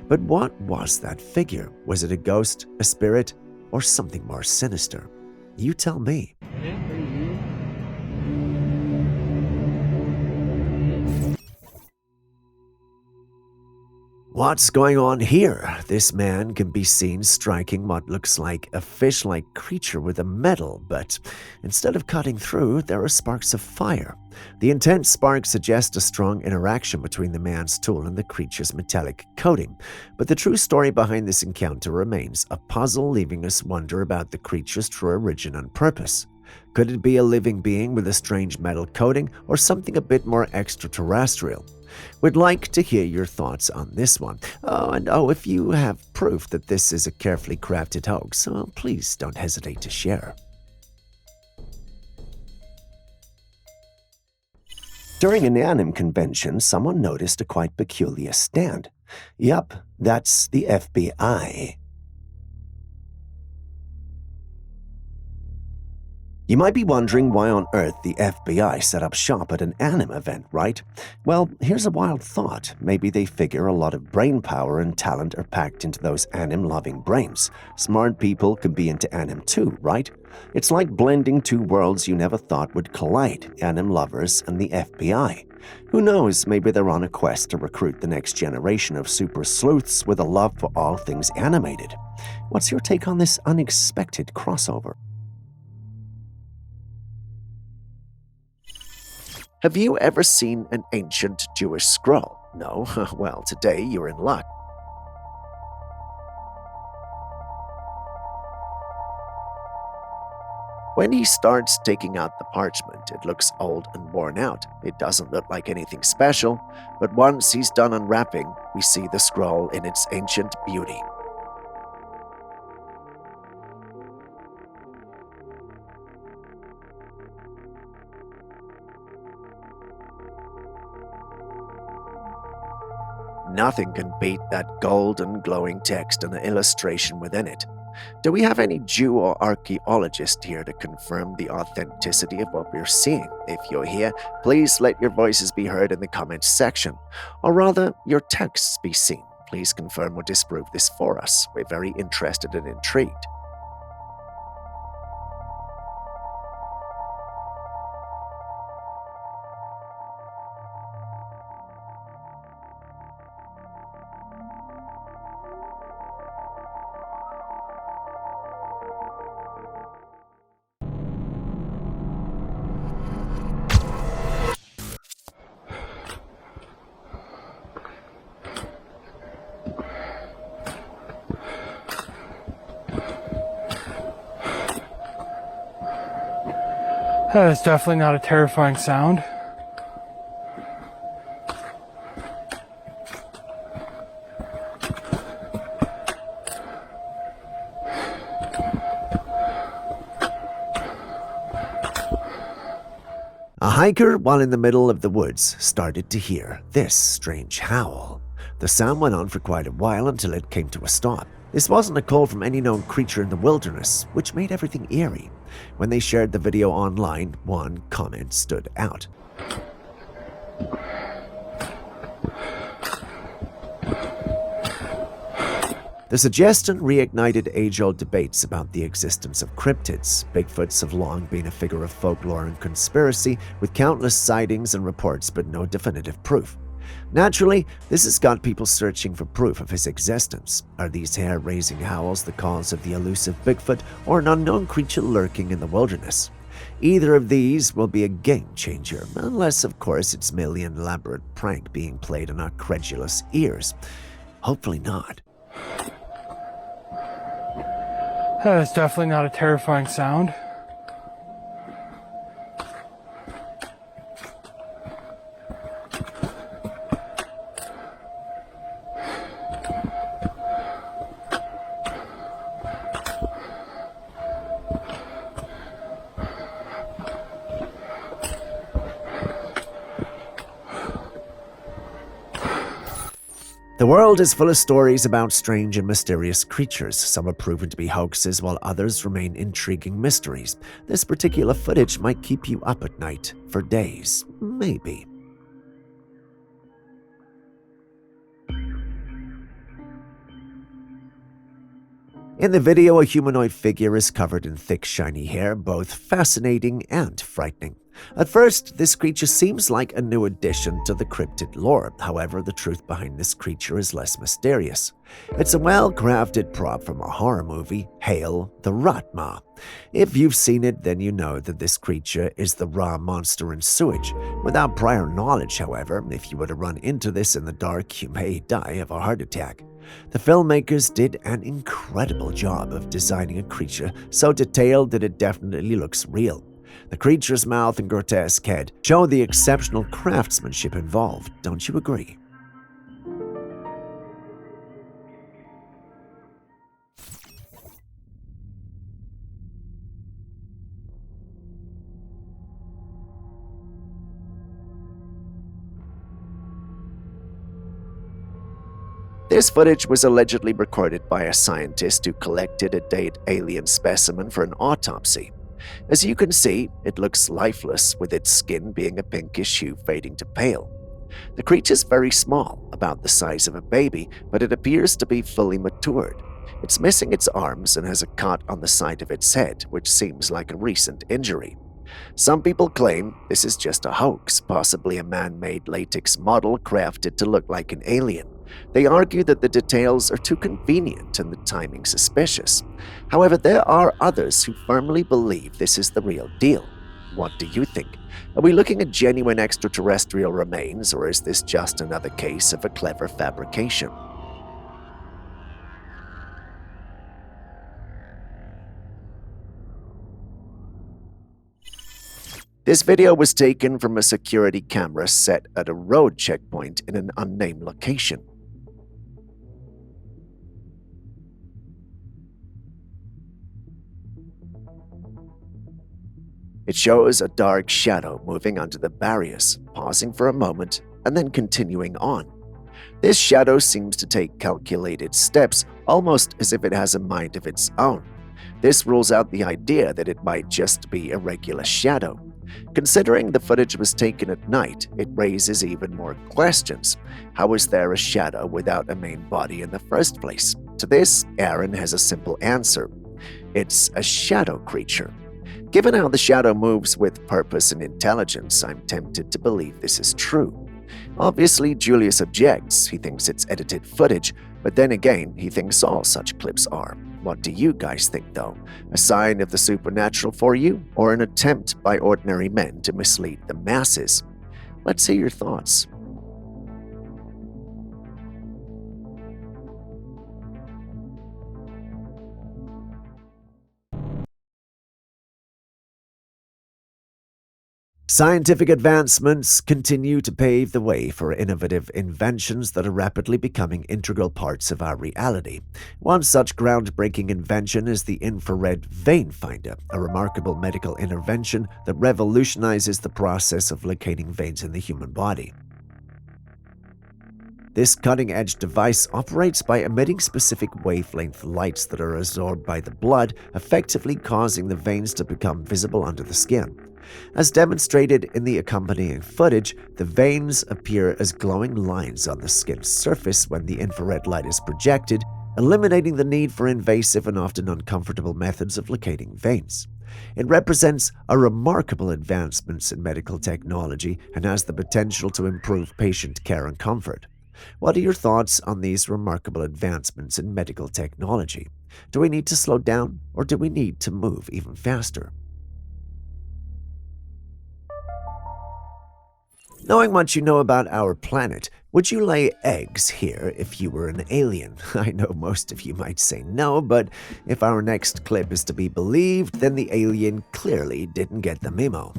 But what was that figure? Was it a ghost, a spirit, or something more sinister? You tell me. What's going on here? This man can be seen striking what looks like a fish-like creature with a metal, but instead of cutting through, there are sparks of fire. The intense sparks suggest a strong interaction between the man's tool and the creature's metallic coating, but the true story behind this encounter remains a puzzle, leaving us wonder about the creature's true origin and purpose. Could it be a living being with a strange metal coating, or something a bit more extraterrestrial? We'd like to hear your thoughts on this one. If you have proof that this is a carefully crafted hoax, please don't hesitate to share. During an anime convention, someone noticed a quite peculiar stand. Yup, that's the FBI. You might be wondering why on earth the FBI set up shop at an anime event, right? Well, here's a wild thought. Maybe they figure a lot of brain power and talent are packed into those anime-loving brains. Smart people can be into anime too, right? It's like blending two worlds you never thought would collide, anime lovers and the FBI. Who knows, maybe they're on a quest to recruit the next generation of super sleuths with a love for all things animated. What's your take on this unexpected crossover? Have you ever seen an ancient Jewish scroll? No? Well, today you're in luck. When he starts taking out the parchment, it looks old and worn out. It doesn't look like anything special, but once he's done unwrapping, we see the scroll in its ancient beauty. Nothing can beat that golden glowing text and the illustration within it. Do we have any Jew or archaeologist here to confirm the authenticity of what we're seeing? If you're here, please let your voices be heard in the comments section. Or rather, your texts be seen. Please confirm or disprove this for us. We're very interested and intrigued. That is definitely not a terrifying sound. A hiker, while in the middle of the woods, started to hear this strange howl. The sound went on for quite a while until it came to a stop. This wasn't a call from any known creature in the wilderness, which made everything eerie. When they shared the video online, one comment stood out. The suggestion reignited age-old debates about the existence of cryptids. Bigfoots have long been a figure of folklore and conspiracy, with countless sightings and reports but no definitive proof. Naturally, this has got people searching for proof of his existence. Are these hair-raising howls the cause of the elusive Bigfoot, or an unknown creature lurking in the wilderness? Either of these will be a game-changer, unless, of course, it's merely an elaborate prank being played on our credulous ears. Hopefully not. That is definitely not a terrifying sound. The world is full of stories about strange and mysterious creatures. Some are proven to be hoaxes, while others remain intriguing mysteries. This particular footage might keep you up at night for days, maybe. In the video, a humanoid figure is covered in thick, shiny hair, both fascinating and frightening. At first, this creature seems like a new addition to the cryptid lore. However, the truth behind this creature is less mysterious. It's a well-crafted prop from a horror movie, Hail the Ratma. If you've seen it, then you know that this creature is the raw monster in sewage. Without prior knowledge, however, if you were to run into this in the dark, you may die of a heart attack. The filmmakers did an incredible job of designing a creature so detailed that it definitely looks real. The creature's mouth and grotesque head show the exceptional craftsmanship involved, don't you agree? This footage was allegedly recorded by a scientist who collected a dead alien specimen for an autopsy. As you can see, it looks lifeless, with its skin being a pinkish hue fading to pale. The creature's very small, about the size of a baby, but it appears to be fully matured. It's missing its arms and has a cut on the side of its head, which seems like a recent injury. Some people claim this is just a hoax, possibly a man-made latex model crafted to look like an alien. They argue that the details are too convenient and the timing suspicious. However, there are others who firmly believe this is the real deal. What do you think? Are we looking at genuine extraterrestrial remains, or is this just another case of a clever fabrication? This video was taken from a security camera set at a road checkpoint in an unnamed location. It shows a dark shadow moving under the barriers, pausing for a moment, and then continuing on. This shadow seems to take calculated steps, almost as if it has a mind of its own. This rules out the idea that it might just be a regular shadow. Considering the footage was taken at night, it raises even more questions. How is there a shadow without a main body in the first place? To this, Aaron has a simple answer. It's a shadow creature. Given how the shadow moves with purpose and intelligence, I'm tempted to believe this is true. Obviously, Julius objects. He thinks it's edited footage, but then again, he thinks all such clips are. What do you guys think, though? A sign of the supernatural for you, or an attempt by ordinary men to mislead the masses? Let's hear your thoughts. Scientific advancements continue to pave the way for innovative inventions that are rapidly becoming integral parts of our reality. One such groundbreaking invention is the infrared vein finder, a remarkable medical intervention that revolutionizes the process of locating veins in the human body. This cutting-edge device operates by emitting specific wavelength lights that are absorbed by the blood, effectively causing the veins to become visible under the skin. As demonstrated in the accompanying footage, the veins appear as glowing lines on the skin's surface when the infrared light is projected, eliminating the need for invasive and often uncomfortable methods of locating veins. It represents a remarkable advancement in medical technology and has the potential to improve patient care and comfort. What are your thoughts on these remarkable advancements in medical technology? Do we need to slow down, or do we need to move even faster? Knowing what you know about our planet, would you lay eggs here if you were an alien? I know most of you might say no, but if our next clip is to be believed, then the alien clearly didn't get the memo.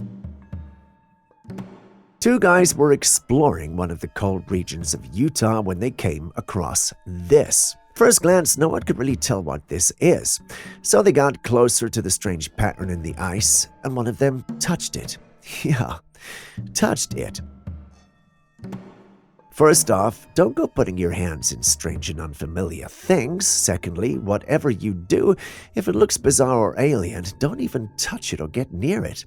Two guys were exploring one of the cold regions of Utah when they came across this. First glance, no one could really tell what this is, so they got closer to the strange pattern in the ice, and one of them touched it. Yeah, touched it. First off, don't go putting your hands in strange and unfamiliar things. Secondly, whatever you do, if it looks bizarre or alien, don't even touch it or get near it.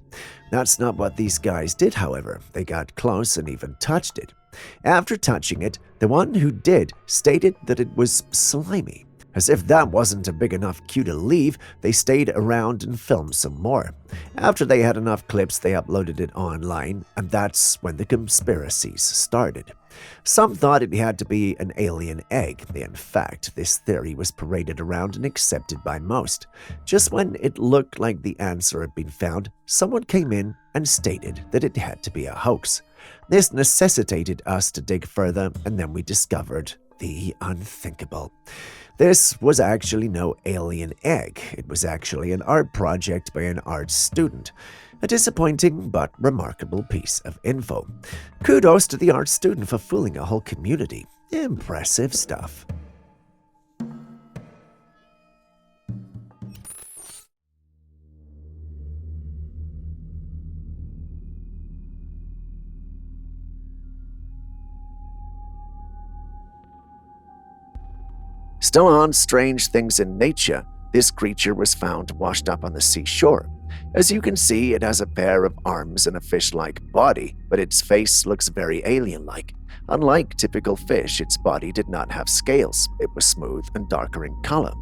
That's not what these guys did, however. They got close and even touched it. After touching it, the one who did stated that it was slimy. As if that wasn't a big enough cue to leave, they stayed around and filmed some more. After they had enough clips, they uploaded it online, and that's when the conspiracies started. Some thought it had to be an alien egg. In fact, this theory was paraded around and accepted by most. Just when it looked like the answer had been found, someone came in and stated that it had to be a hoax. This necessitated us to dig further, and then we discovered the unthinkable. This was actually no alien egg. It was actually an art project by an art student. A disappointing but remarkable piece of info. Kudos to the art student for fooling a whole community. Impressive stuff. Still on strange things in nature, this creature was found washed up on the seashore. As you can see, it has a pair of arms and a fish-like body, but its face looks very alien-like. Unlike typical fish, its body did not have scales. It was smooth and darker in color.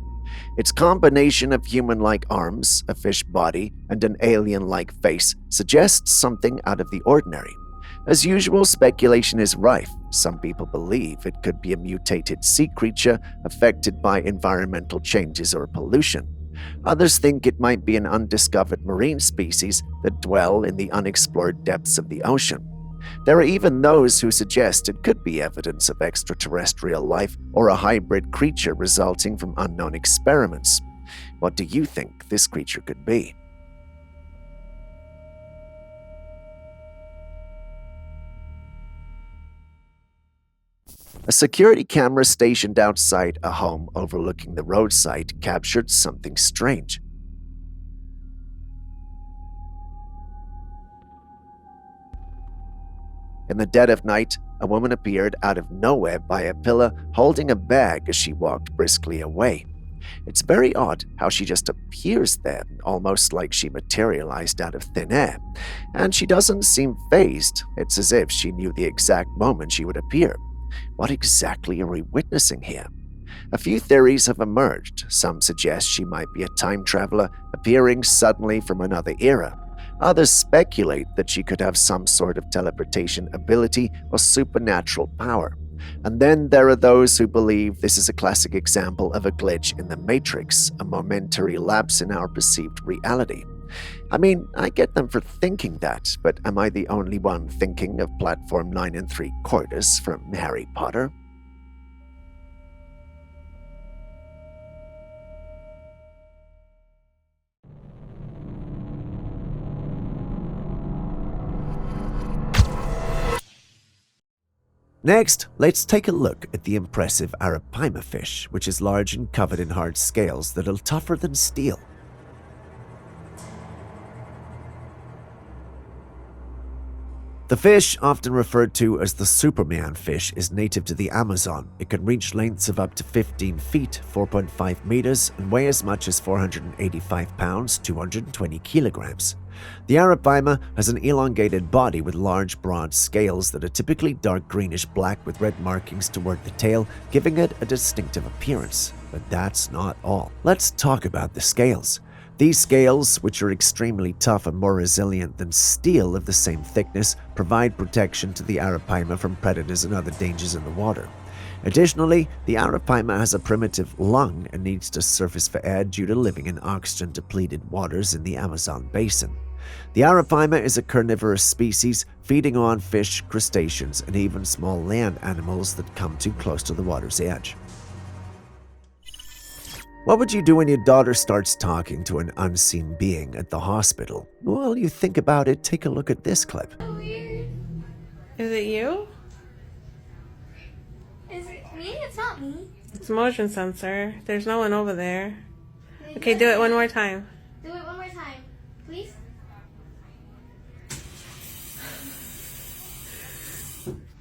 Its combination of human-like arms, a fish body, and an alien-like face suggests something out of the ordinary. As usual, speculation is rife. Some people believe it could be a mutated sea creature affected by environmental changes or pollution. Others think it might be an undiscovered marine species that dwell in the unexplored depths of the ocean. There are even those who suggest it could be evidence of extraterrestrial life or a hybrid creature resulting from unknown experiments. What do you think this creature could be? A security camera stationed outside a home overlooking the roadside captured something strange. In the dead of night, a woman appeared out of nowhere by a pillar holding a bag as she walked briskly away. It's very odd how she just appears there, almost like she materialized out of thin air. And she doesn't seem fazed. It's as if she knew the exact moment she would appear. What exactly are we witnessing here? A few theories have emerged. Some suggest she might be a time traveler appearing suddenly from another era. Others speculate that she could have some sort of teleportation ability or supernatural power. And then there are those who believe this is a classic example of a glitch in the Matrix, a momentary lapse in our perceived reality. I mean, I get them for thinking that, but am I the only one thinking of Platform 9 3/4 from Harry Potter? Next, let's take a look at the impressive arapaima fish, which is large and covered in hard scales that are tougher than steel. The fish, often referred to as the Superman fish, is native to the Amazon. It can reach lengths of up to 15 feet, 4.5 meters, and weigh as much as 485 pounds, 220 kilograms. The arapaima has an elongated body with large, broad scales that are typically dark greenish-black with red markings toward the tail, giving it a distinctive appearance. But that's not all. Let's talk about the scales. These scales, which are extremely tough and more resilient than steel of the same thickness, provide protection to the arapaima from predators and other dangers in the water. Additionally, the arapaima has a primitive lung and needs to surface for air due to living in oxygen-depleted waters in the Amazon basin. The arapaima is a carnivorous species, feeding on fish, crustaceans, and even small land animals that come too close to the water's edge. What would you do when your daughter starts talking to an unseen being at the hospital? While you think about it, take a look at this clip. Weird. Is it you? Is it me? It's not me. It's motion sensor. There's no one over there. Okay, do it one more time. Do it one more time, please.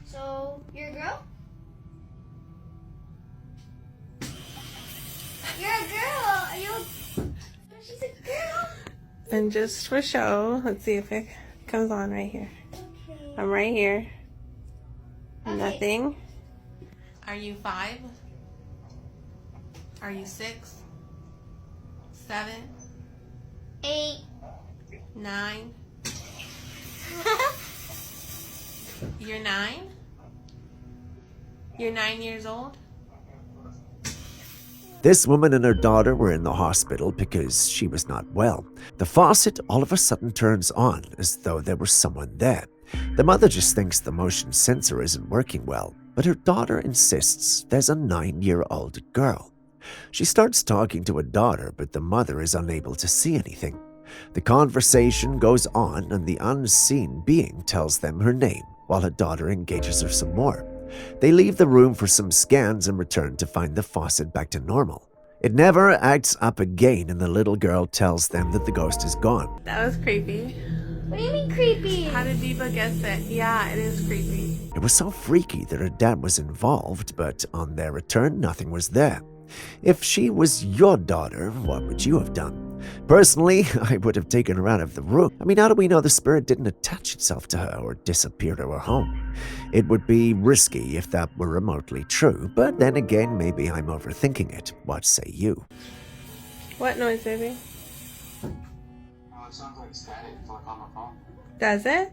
So, you're a girl? You're a girl! Are you? She's a girl! And just for show, let's see if it comes on right here. Okay. I'm right here. Okay. Nothing. Are you 5? Are you 6, 7, 8. 9? You're 9? You're 9 years old? This woman and her daughter were in the hospital because she was not well. The faucet all of a sudden turns on as though there was someone there. The mother just thinks the motion sensor isn't working well, but her daughter insists there's a 9-year-old girl. She starts talking to her daughter, but the mother is unable to see anything. The conversation goes on and the unseen being tells them her name while her daughter engages her some more. They leave the room for some scans and return to find the faucet back to normal. It never acts up again and the little girl tells them that the ghost is gone. That was creepy. What do you mean creepy? How did Deepa guess it? Yeah, it is creepy. It was so freaky that her dad was involved, but on their return, nothing was there. If she was your daughter, what would you have done? Personally, I would have taken her out of the room. I mean, how do we know the spirit didn't attach itself to her or disappear to her home? It would be risky if that were remotely true, but then again, maybe I'm overthinking it. What say you? What noise, baby? It sounds like static. It's like on my phone. Does it?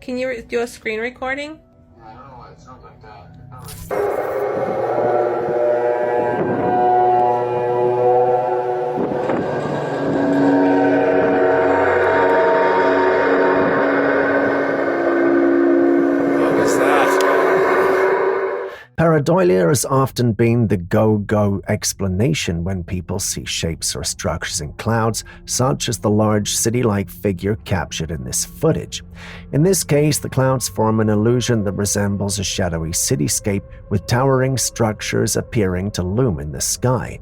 Can you do a screen recording? I don't know why it sounds like that. Pareidolia has often been the go-go explanation when people see shapes or structures in clouds, such as the large city-like figure captured in this footage. In this case, the clouds form an illusion that resembles a shadowy cityscape with towering structures appearing to loom in the sky.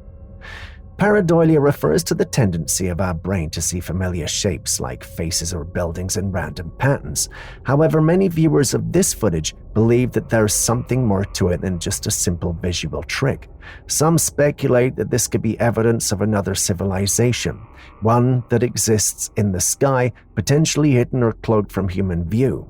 Pareidolia refers to the tendency of our brain to see familiar shapes like faces or buildings in random patterns. However, many viewers of this footage believe that there's something more to it than just a simple visual trick. Some speculate that this could be evidence of another civilization, one that exists in the sky, potentially hidden or cloaked from human view.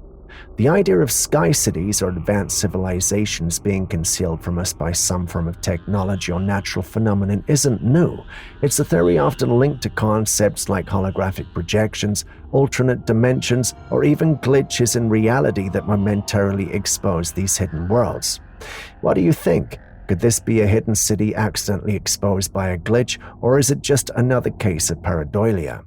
The idea of sky cities or advanced civilizations being concealed from us by some form of technology or natural phenomenon isn't new. It's a theory often linked to concepts like holographic projections, alternate dimensions, or even glitches in reality that momentarily expose these hidden worlds. What do you think? Could this be a hidden city accidentally exposed by a glitch, or is it just another case of pareidolia?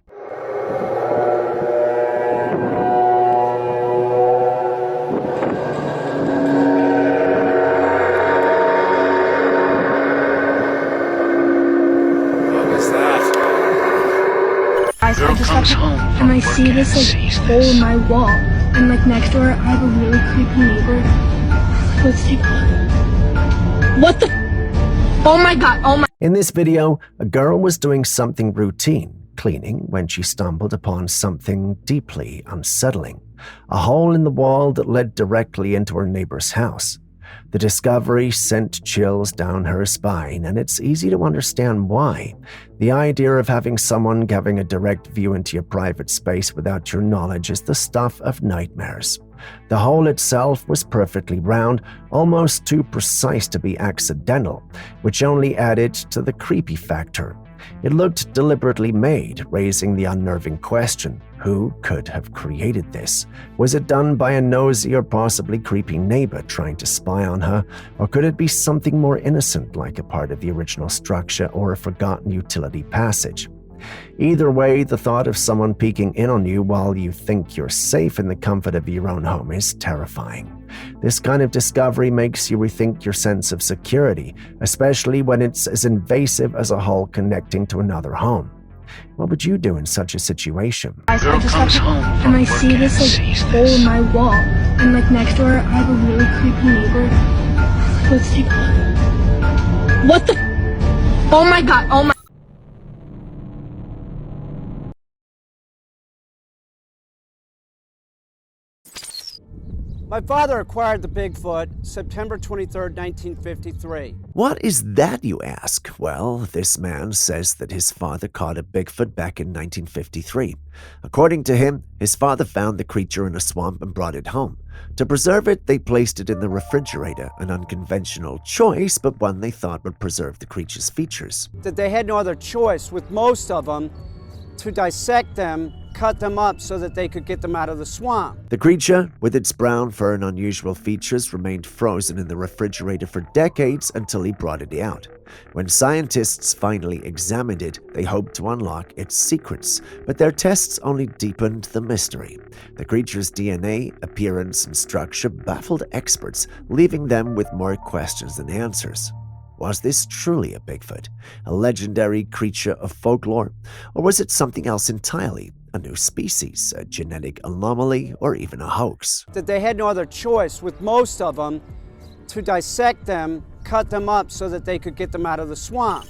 I just got home and I see this like hole in my wall, and like next door I have a really creepy neighbor. Let's take a look. What the? Oh my god! Oh my! In this video, a girl was doing something routine, cleaning, when she stumbled upon something deeply unsettling: a hole in the wall that led directly into her neighbor's house. The discovery sent chills down her spine, and it's easy to understand why. The idea of having someone having a direct view into your private space without your knowledge is the stuff of nightmares. The hole itself was perfectly round, almost too precise to be accidental, which only added to the creepy factor. It looked deliberately made, raising the unnerving question: who could have created this? Was it done by a nosy or possibly creepy neighbor trying to spy on her, or could it be something more innocent like a part of the original structure or a forgotten utility passage? Either way, the thought of someone peeking in on you while you think you're safe in the comfort of your own home is terrifying. This kind of discovery makes you rethink your sense of security, especially when it's as invasive as a hole connecting to another home. What would you do in such a situation? I just got home and I see this like hole in my wall, and like next door I have a really creepy neighbor. Let's take a look. What the? Oh my god! Oh my! My father acquired the Bigfoot September 23rd, 1953. What is that, you ask? Well, this man says that his father caught a Bigfoot back in 1953. According to him, his father found the creature in a swamp and brought it home. To preserve it, they placed it in the refrigerator, an unconventional choice, but one they thought would preserve the creature's features. That they had no other choice, with most of them, to dissect them, cut them up so that they could get them out of the swamp. The creature, with its brown fur and unusual features, remained frozen in the refrigerator for decades until he brought it out. When scientists finally examined it, they hoped to unlock its secrets, but their tests only deepened the mystery. The creature's DNA, appearance, and structure baffled experts, leaving them with more questions than answers. Was this truly a Bigfoot, a legendary creature of folklore, or was it something else entirely? A new species, a genetic anomaly, or even a hoax? That they had no other choice, with most of them, to dissect them, cut them up so that they could get them out of the swamp.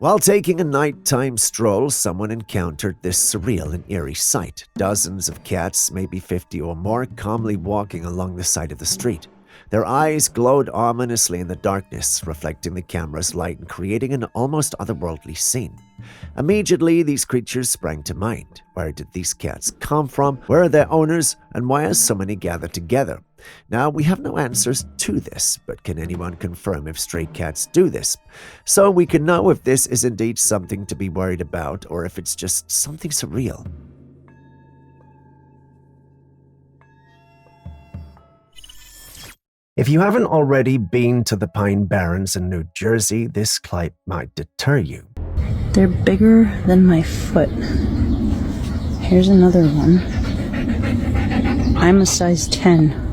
While taking a nighttime stroll, someone encountered this surreal and eerie sight. Dozens of cats, maybe 50 or more, calmly walking along the side of the street. Their eyes glowed ominously in the darkness, reflecting the camera's light and creating an almost otherworldly scene. Immediately, these creatures sprang to mind. Where did these cats come from? Where are their owners? And why are so many gathered together? Now, we have no answers to this, but can anyone confirm if stray cats do this? So we can know if this is indeed something to be worried about or if it's just something surreal. If you haven't already been to the Pine Barrens in New Jersey, this clip might deter you. They're bigger than my foot. Here's another one. I'm a size 10.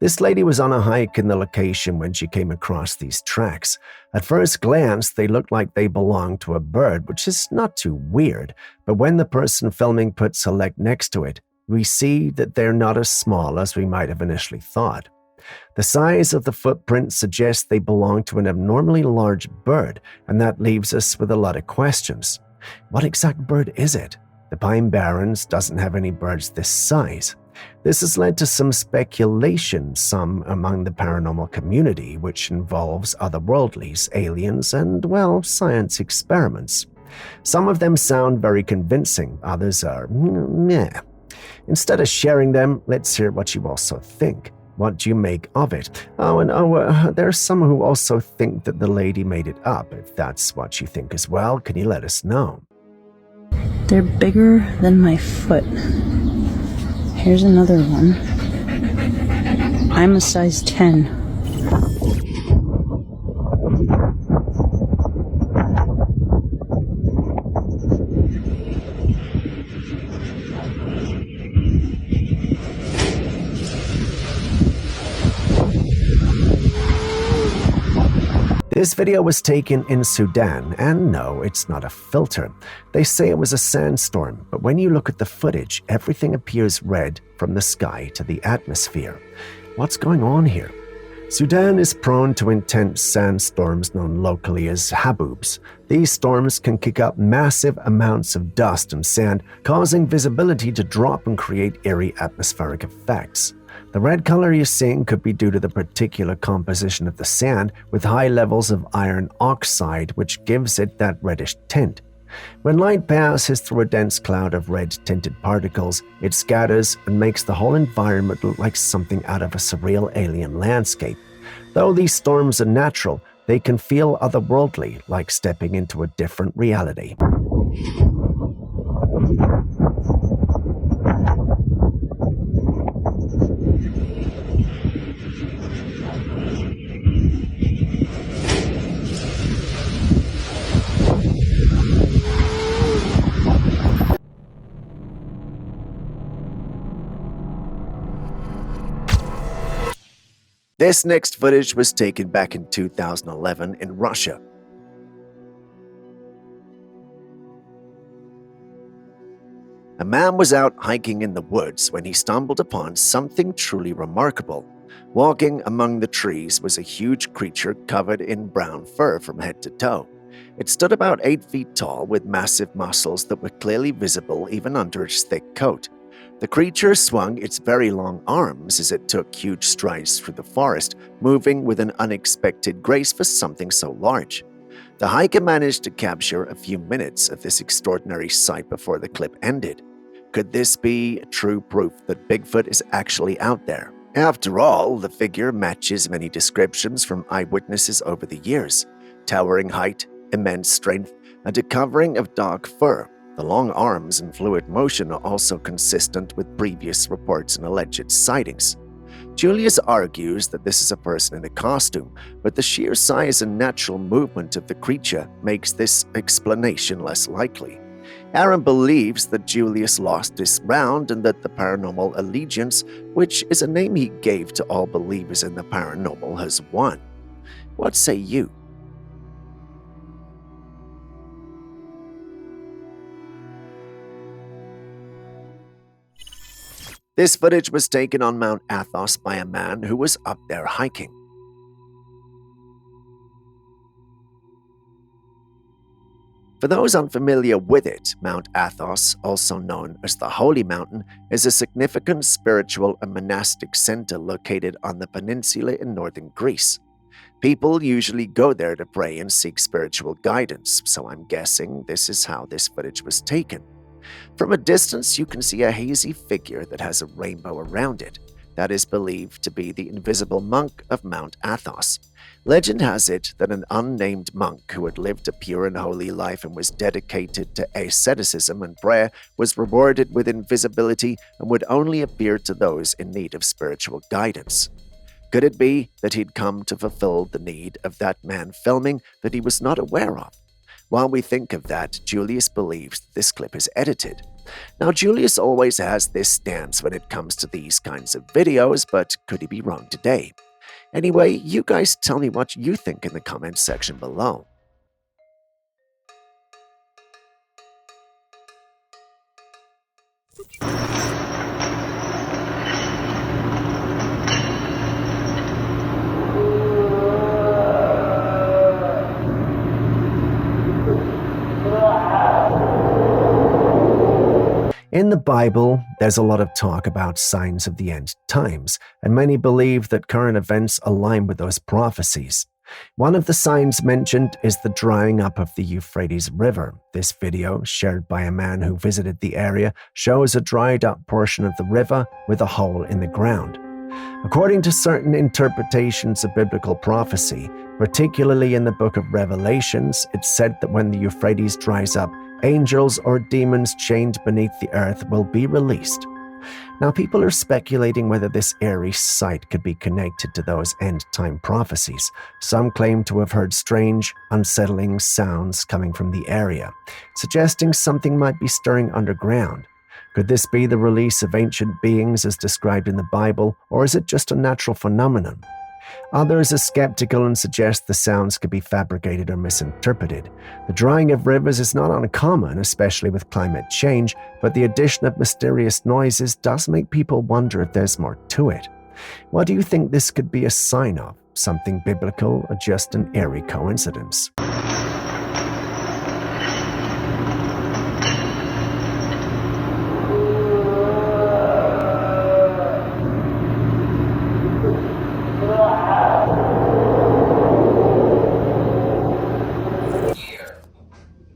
This lady was on a hike in the location when she came across these tracks. At first glance, they looked like they belonged to a bird, which is not too weird. But when the person filming puts a leg next to it, we see that they're not as small as we might have initially thought. The size of the footprint suggests they belong to an abnormally large bird, and that leaves us with a lot of questions. What exact bird is it? The Pine Barrens doesn't have any birds this size. This has led to some speculation, some among the paranormal community, which involves otherworldlies, aliens, and, well, science experiments. Some of them sound very convincing, others are meh. Instead of sharing them, let's hear what you also think. What do you make of it? There's some who also think that the lady made it up. If that's what you think as well, can you let us know? They're bigger than my foot. Here's another one. I'm a size 10. This video was taken in Sudan, and no, it's not a filter. They say it was a sandstorm, but when you look at the footage, everything appears red from the sky to the atmosphere. What's going on here? Sudan is prone to intense sandstorms known locally as haboobs. These storms can kick up massive amounts of dust and sand, causing visibility to drop and create eerie atmospheric effects. The red color you're seeing could be due to the particular composition of the sand, with high levels of iron oxide, which gives it that reddish tint. When light passes through a dense cloud of red-tinted particles, it scatters and makes the whole environment look like something out of a surreal alien landscape. Though these storms are natural, they can feel otherworldly, like stepping into a different reality. This next footage was taken back in 2011 in Russia. A man was out hiking in the woods when he stumbled upon something truly remarkable. Walking among the trees was a huge creature covered in brown fur from head to toe. It stood about 8 feet tall with massive muscles that were clearly visible even under its thick coat. The creature swung its very long arms as it took huge strides through the forest, moving with an unexpected grace for something so large. The hiker managed to capture a few minutes of this extraordinary sight before the clip ended. Could this be true proof that Bigfoot is actually out there? After all, the figure matches many descriptions from eyewitnesses over the years. Towering height, immense strength, and a covering of dark fur. The long arms and fluid motion are also consistent with previous reports and alleged sightings. Julius argues that this is a person in a costume, but the sheer size and natural movement of the creature makes this explanation less likely. Aaron believes that Julius lost this round and that the paranormal allegiance, which is a name he gave to all believers in the paranormal, has won. What say you? This footage was taken on Mount Athos by a man who was up there hiking. For those unfamiliar with it, Mount Athos, also known as the Holy Mountain, is a significant spiritual and monastic center located on the peninsula in northern Greece. People usually go there to pray and seek spiritual guidance, so I'm guessing this is how this footage was taken. From a distance, you can see a hazy figure that has a rainbow around it. That is believed to be the invisible monk of Mount Athos. Legend has it that an unnamed monk who had lived a pure and holy life and was dedicated to asceticism and prayer was rewarded with invisibility and would only appear to those in need of spiritual guidance. Could it be that he'd come to fulfill the need of that man filming that he was not aware of? While we think of that, Julius believes this clip is edited. Now, Julius always has this stance when it comes to these kinds of videos, but could he be wrong today? Anyway, you guys tell me what you think in the comments section below. In the Bible, there's a lot of talk about signs of the end times, and many believe that current events align with those prophecies. One of the signs mentioned is the drying up of the Euphrates River. This video, shared by a man who visited the area, shows a dried up portion of the river with a hole in the ground. According to certain interpretations of biblical prophecy, particularly in the book of Revelations, it's said that when the Euphrates dries up, angels or demons chained beneath the earth will be released. Now, people are speculating whether this eerie sight could be connected to those end-time prophecies. Some claim to have heard strange, unsettling sounds coming from the area, suggesting something might be stirring underground. Could this be the release of ancient beings as described in the Bible, or is it just a natural phenomenon? Others are skeptical and suggest the sounds could be fabricated or misinterpreted. The drying of rivers is not uncommon, especially with climate change, but the addition of mysterious noises does make people wonder if there's more to it. What do you think this could be a sign of? Something biblical or just an eerie coincidence?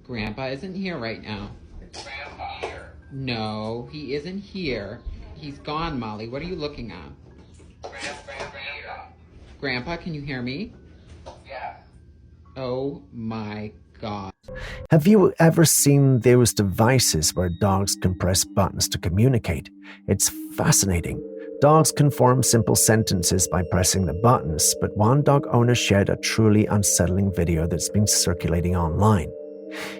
Grandpa isn't here right now. No, he isn't here. He's gone, Molly. What are you looking at? Grandpa, can you hear me? Yeah. Oh my God. Have you ever seen those devices where dogs can press buttons to communicate? It's fascinating. Dogs can form simple sentences by pressing the buttons, but one dog owner shared a truly unsettling video that's been circulating online.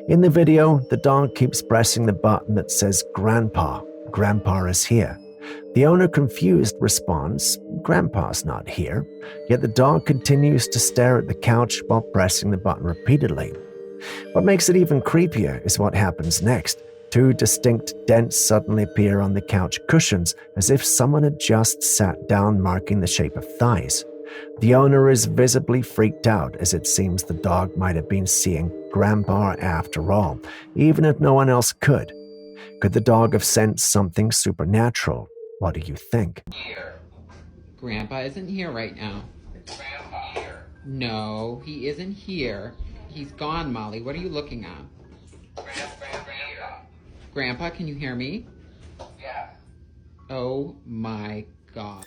In the video, the dog keeps pressing the button that says Grandpa. Grandpa is here. The owner, confused, responds, Grandpa's not here, yet the dog continues to stare at the couch while pressing the button repeatedly. What makes it even creepier is what happens next. Two distinct dents suddenly appear on the couch cushions, as if someone had just sat down, marking the shape of thighs. The owner is visibly freaked out, as it seems the dog might have been seeing Grandpa after all, even if no one else could. Could the dog have sensed something supernatural? What do you think? Grandpa isn't here right now. Grandpa here. No, he isn't here. He's gone, Molly. What are you looking at? Grandpa, can you hear me? Yeah. Oh my God.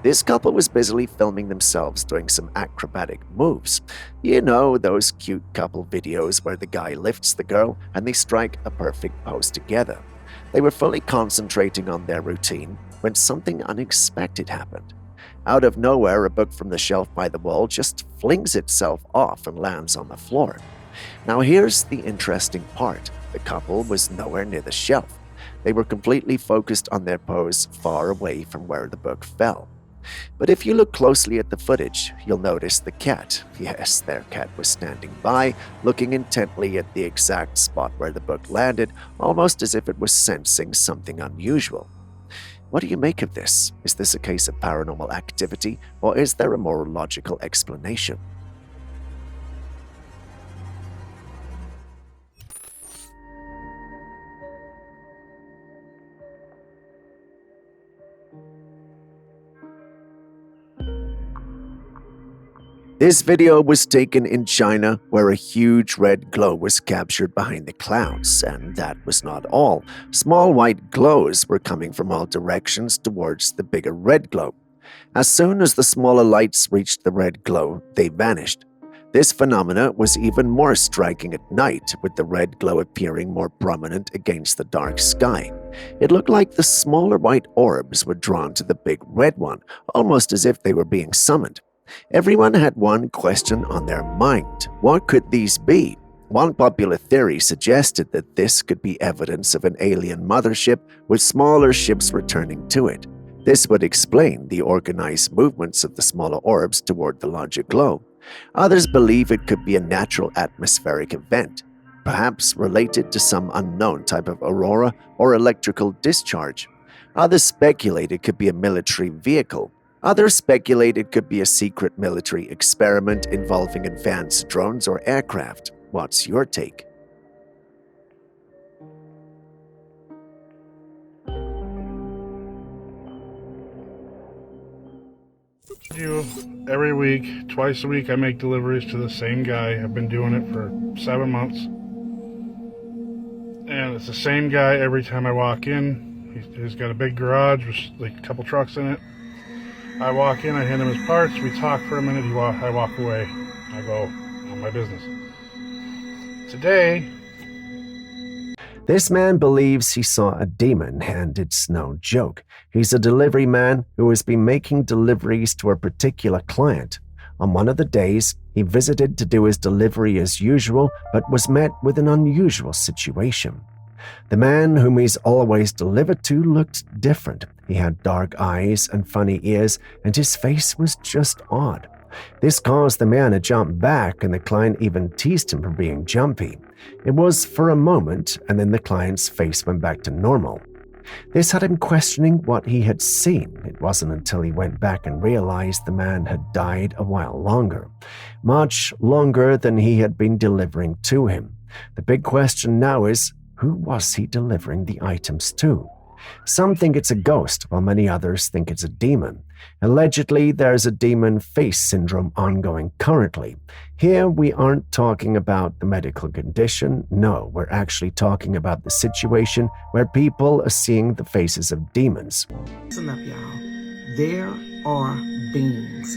This couple was busily filming themselves doing some acrobatic moves. You know, those cute couple videos where the guy lifts the girl and they strike a perfect pose together. They were fully concentrating on their routine when something unexpected happened. Out of nowhere, a book from the shelf by the wall just flings itself off and lands on the floor. Now here's the interesting part. The couple was nowhere near the shelf. They were completely focused on their pose far away from where the book fell. But if you look closely at the footage, you'll notice the cat. Yes, their cat was standing by, looking intently at the exact spot where the book landed, almost as if it was sensing something unusual. What do you make of this? Is this a case of paranormal activity, or is there a more logical explanation? This video was taken in China, where a huge red glow was captured behind the clouds, and that was not all. Small white glows were coming from all directions towards the bigger red glow. As soon as the smaller lights reached the red glow, they vanished. This phenomena was even more striking at night, with the red glow appearing more prominent against the dark sky. It looked like the smaller white orbs were drawn to the big red one, almost as if they were being summoned. Everyone had one question on their mind. What could these be? One popular theory suggested that this could be evidence of an alien mothership with smaller ships returning to it. This would explain the organized movements of the smaller orbs toward the larger glow. Others believe it could be a natural atmospheric event, perhaps related to some unknown type of aurora or electrical discharge. Others speculate it could be a military vehicle. Others speculate it could be a secret military experiment involving advanced drones or aircraft. What's your take? Every week, twice a week, I make deliveries to the same guy. I've been doing it for 7 months. And it's the same guy every time I walk in. He's got a big garage with like a couple trucks in it. I walk in, I hand him his parts, we talk for a minute, I walk away. I go on my business. Today... This man believes he saw a demon, and it's no joke. He's a delivery man who has been making deliveries to a particular client. On one of the days, he visited to do his delivery as usual, but was met with an unusual situation. The man whom he's always delivered to looked different. He had dark eyes and funny ears, and his face was just odd. This caused the man to jump back, and the client even teased him for being jumpy. It was for a moment, and then the client's face went back to normal. This had him questioning what he had seen. It wasn't until he went back and realized the man had died a while longer, much longer than he had been delivering to him. The big question now is, who was he delivering the items to? Some think it's a ghost, while many others think it's a demon. Allegedly, there's a demon face syndrome ongoing currently. Here, we aren't talking about the medical condition. No, we're actually talking about the situation where people are seeing the faces of demons. Listen up, y'all. There are beings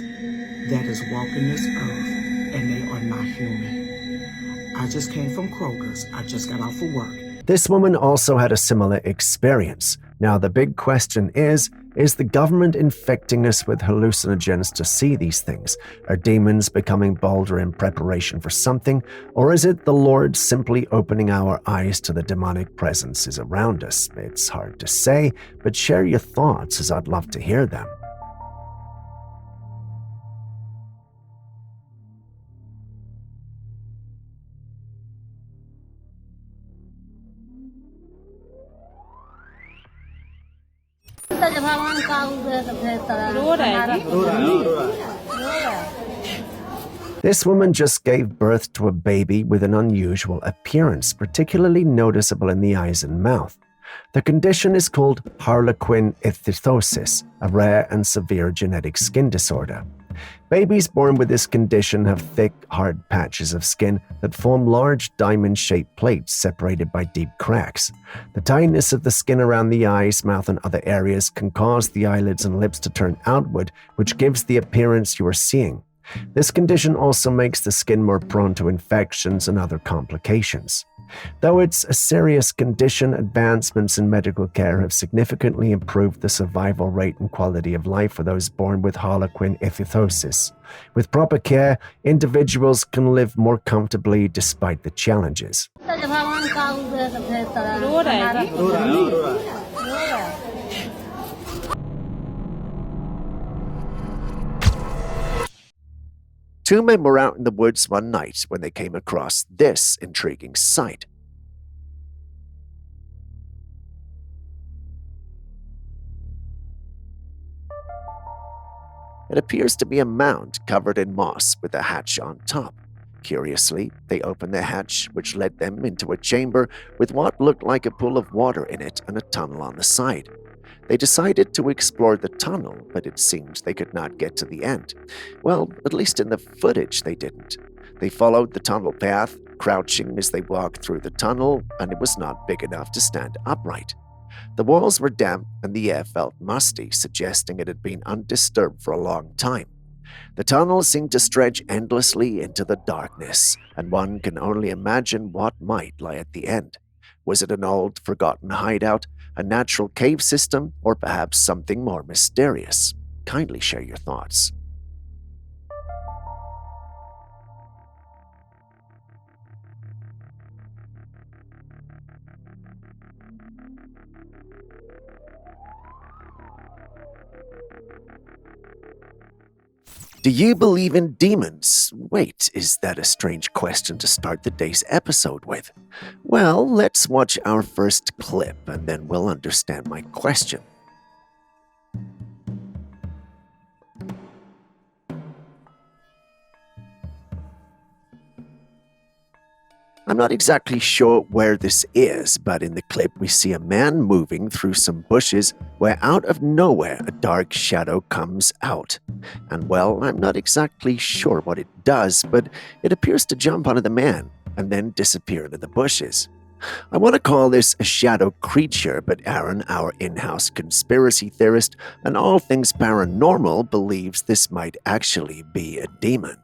that is walking this earth, and they are not human. I just came from Kroger's. I just got off of work. This woman also had a similar experience. Now, the big question is the government infecting us with hallucinogens to see these things? Are demons becoming bolder in preparation for something? Or is it the Lord simply opening our eyes to the demonic presences around us? It's hard to say, but share your thoughts, as I'd love to hear them. This woman just gave birth to a baby with an unusual appearance, particularly noticeable in the eyes and mouth. The condition is called harlequin ichthyosis, a rare and severe genetic skin disorder. Babies born with this condition have thick, hard patches of skin that form large diamond-shaped plates separated by deep cracks. The tightness of the skin around the eyes, mouth, and other areas can cause the eyelids and lips to turn outward, which gives the appearance you are seeing. This condition also makes the skin more prone to infections and other complications. Though it's a serious condition, advancements in medical care have significantly improved the survival rate and quality of life for those born with harlequin ichthyosis. With proper care, individuals can live more comfortably despite the challenges. Two men were out in the woods one night when they came across this intriguing sight. It appears to be a mound covered in moss with a hatch on top. Curiously, they opened the hatch, which led them into a chamber with what looked like a pool of water in it and a tunnel on the side. They decided to explore the tunnel, but it seemed they could not get to the end. Well, at least in the footage they didn't. They followed the tunnel path, crouching as they walked through the tunnel, and it was not big enough to stand upright. The walls were damp and the air felt musty, suggesting it had been undisturbed for a long time. The tunnel seemed to stretch endlessly into the darkness, and one can only imagine what might lie at the end. Was it an old, forgotten hideout, a natural cave system, or perhaps something more mysterious? Kindly share your thoughts. Do you believe in demons? Wait, is that a strange question to start the day's episode with? Well, let's watch our first clip and then we'll understand my question. I'm not exactly sure where this is, but in the clip we see a man moving through some bushes where out of nowhere a dark shadow comes out. And well, I'm not exactly sure what it does, but it appears to jump onto the man and then disappear into the bushes. I want to call this a shadow creature, but Aaron, our in-house conspiracy theorist and all things paranormal, believes this might actually be a demon.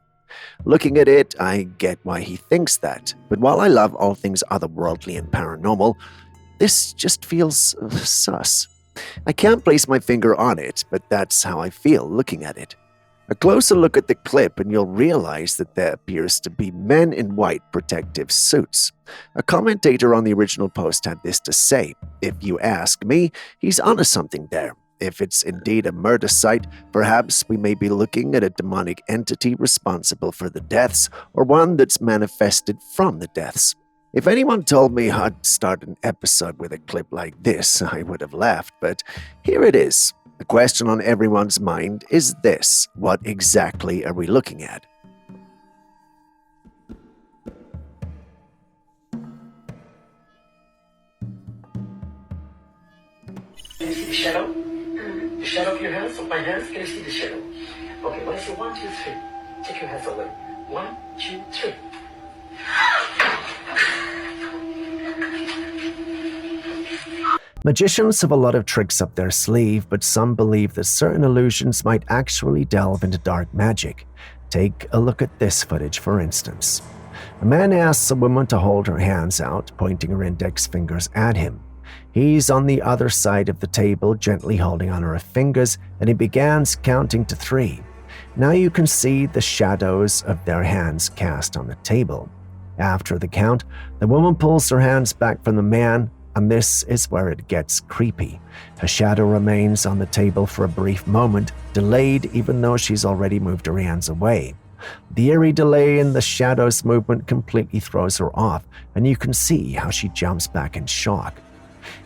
Looking at it, I get why he thinks that, but while I love all things otherworldly and paranormal, this just feels sus. I can't place my finger on it, but that's how I feel looking at it. A closer look at the clip and you'll realize that there appears to be men in white protective suits. A commentator on the original post had this to say: "If you ask me, he's onto something there. If it's indeed a murder site, perhaps we may be looking at a demonic entity responsible for the deaths, or one that's manifested from the deaths." If anyone told me I'd start an episode with a clip like this, I would have laughed, but here it is. The question on everyone's mind is this: what exactly are we looking at? Can you see the shadow? The shadow of your hands, of my hands? Can you see the shadow? Okay, when I say 1, 2, 3, take your hands away. 1, 2, 3. Magicians have a lot of tricks up their sleeve, but some believe that certain illusions might actually delve into dark magic. Take a look at this footage, for instance. A man asks a woman to hold her hands out, pointing her index fingers at him. He's on the other side of the table, gently holding on her fingers, and he begins counting to 3. Now you can see the shadows of their hands cast on the table. After the count, the woman pulls her hands back from the man, and this is where it gets creepy. Her shadow remains on the table for a brief moment, delayed even though she's already moved her hands away. The eerie delay in the shadow's movement completely throws her off, and you can see how she jumps back in shock.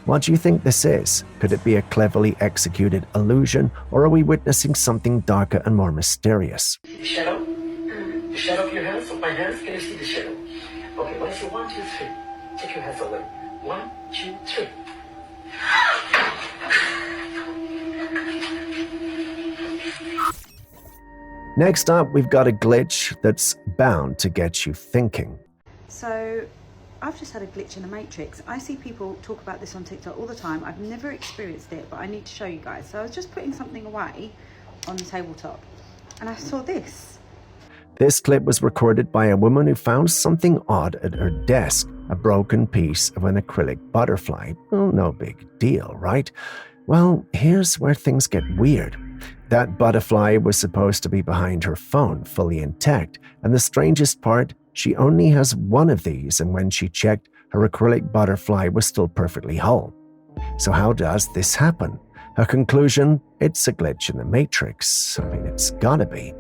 What do you think this is? Could it be a cleverly executed illusion, or are we witnessing something darker and more mysterious? The shadow? The shadow of your hands, of my hands? Can you see the shadow? Okay, when I say 1, 2, 3, take your hands away. 1, 2, 3. Next up, we've got a glitch that's bound to get you thinking. So, I've just had a glitch in the Matrix. I see people talk about this on TikTok all the time. I've never experienced it, but I need to show you guys. So I was just putting something away on the tabletop, and I saw this. This clip was recorded by a woman who found something odd at her desk, a broken piece of an acrylic butterfly. Oh, no big deal, right? Well, here's where things get weird. That butterfly was supposed to be behind her phone, fully intact, and the strangest part, she only has one of these, and when she checked, her acrylic butterfly was still perfectly whole. So how does this happen? Her conclusion, it's a glitch in the Matrix. I mean, it's gotta be.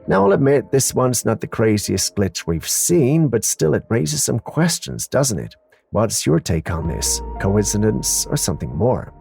Now, I'll admit this one's not the craziest glitch we've seen, but still it raises some questions, doesn't it? What's your take on this? Coincidence or something more?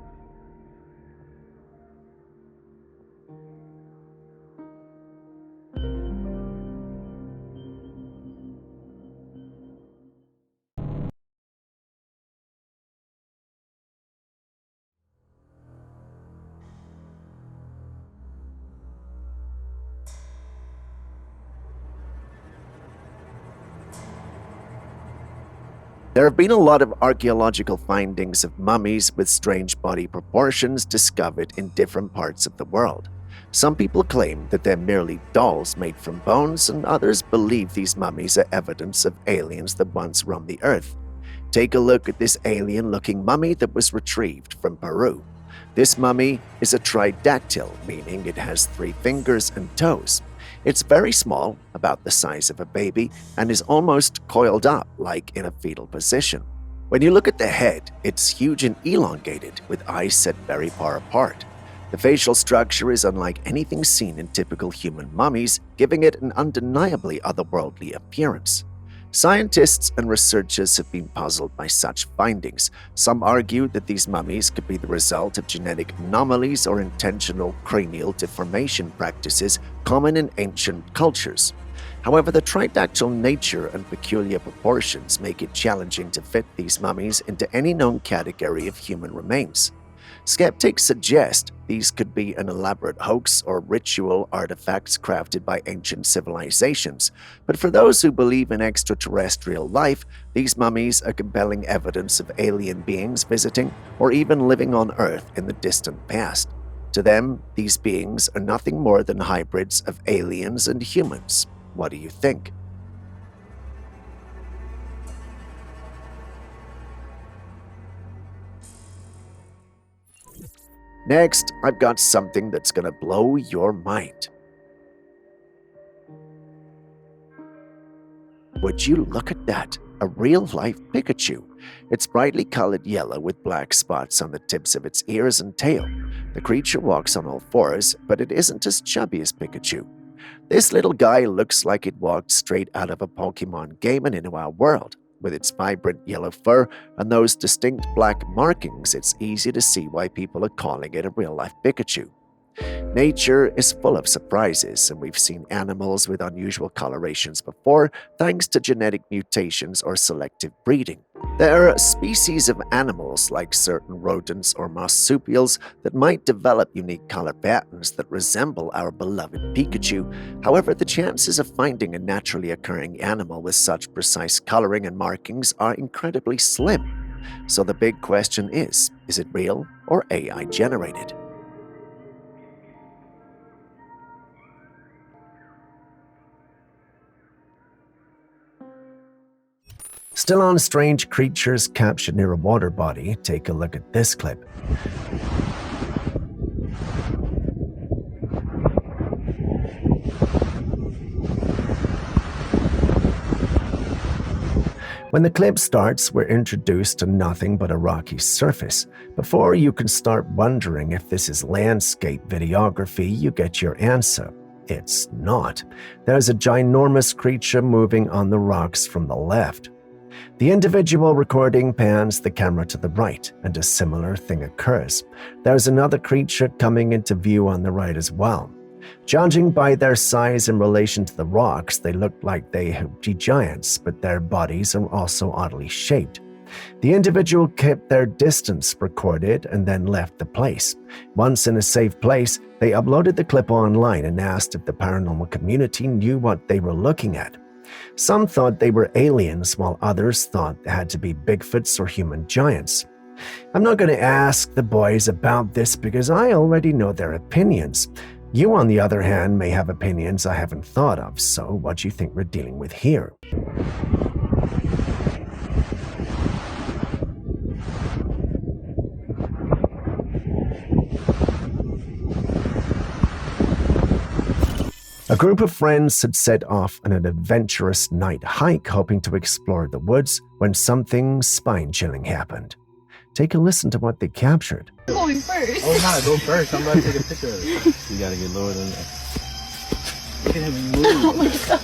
There have been a lot of archaeological findings of mummies with strange body proportions discovered in different parts of the world. Some people claim that they're merely dolls made from bones, and others believe these mummies are evidence of aliens that once roamed the earth. Take a look at this alien-looking mummy that was retrieved from Peru. This mummy is a tridactyl, meaning it has 3 fingers and toes. It's very small, about the size of a baby, and is almost coiled up like in a fetal position. When you look at the head, it's huge and elongated, with eyes set very far apart. The facial structure is unlike anything seen in typical human mummies, giving it an undeniably otherworldly appearance. Scientists and researchers have been puzzled by such findings. Some argue that these mummies could be the result of genetic anomalies or intentional cranial deformation practices common in ancient cultures. However, the tridactyl nature and peculiar proportions make it challenging to fit these mummies into any known category of human remains. Skeptics suggest these could be an elaborate hoax or ritual artifacts crafted by ancient civilizations, but for those who believe in extraterrestrial life, these mummies are compelling evidence of alien beings visiting or even living on Earth in the distant past. To them, these beings are nothing more than hybrids of aliens and humans. What do you think? Next, I've got something that's gonna blow your mind. Would you look at that? A real-life Pikachu. It's brightly colored yellow with black spots on the tips of its ears and tail. The creature walks on all fours, but it isn't as chubby as Pikachu. This little guy looks like it walked straight out of a Pokemon game and into our world. With its vibrant yellow fur and those distinct black markings, it's easy to see why people are calling it a real-life Pikachu. Nature is full of surprises, and we've seen animals with unusual colorations before, thanks to genetic mutations or selective breeding. There are species of animals, like certain rodents or marsupials, that might develop unique color patterns that resemble our beloved Pikachu. However, the chances of finding a naturally occurring animal with such precise coloring and markings are incredibly slim. So the big question is it real or AI generated? Still on strange creatures captured near a water body, take a look at this clip. When the clip starts, we're introduced to nothing but a rocky surface. Before you can start wondering if this is landscape videography, you get your answer. It's not. There's a ginormous creature moving on the rocks from the left. The individual recording pans the camera to the right, and a similar thing occurs. There's another creature coming into view on the right as well. Judging by their size in relation to the rocks, they look like they would be giants, but their bodies are also oddly shaped. The individual kept their distance recorded and then left the place. Once in a safe place, they uploaded the clip online and asked if the paranormal community knew what they were looking at. Some thought they were aliens, while others thought they had to be Bigfoots or human giants. I'm not going to ask the boys about this because I already know their opinions. You, on the other hand, may have opinions I haven't thought of, so what do you think we're dealing with here? A group of friends had set off on an adventurous night hike hoping to explore the woods when something spine-chilling happened. Take a listen to what they captured. Going first. Oh, nah, go first. I'm about to take a picture of it. You gotta get lower than that. Look at him move. Oh my god.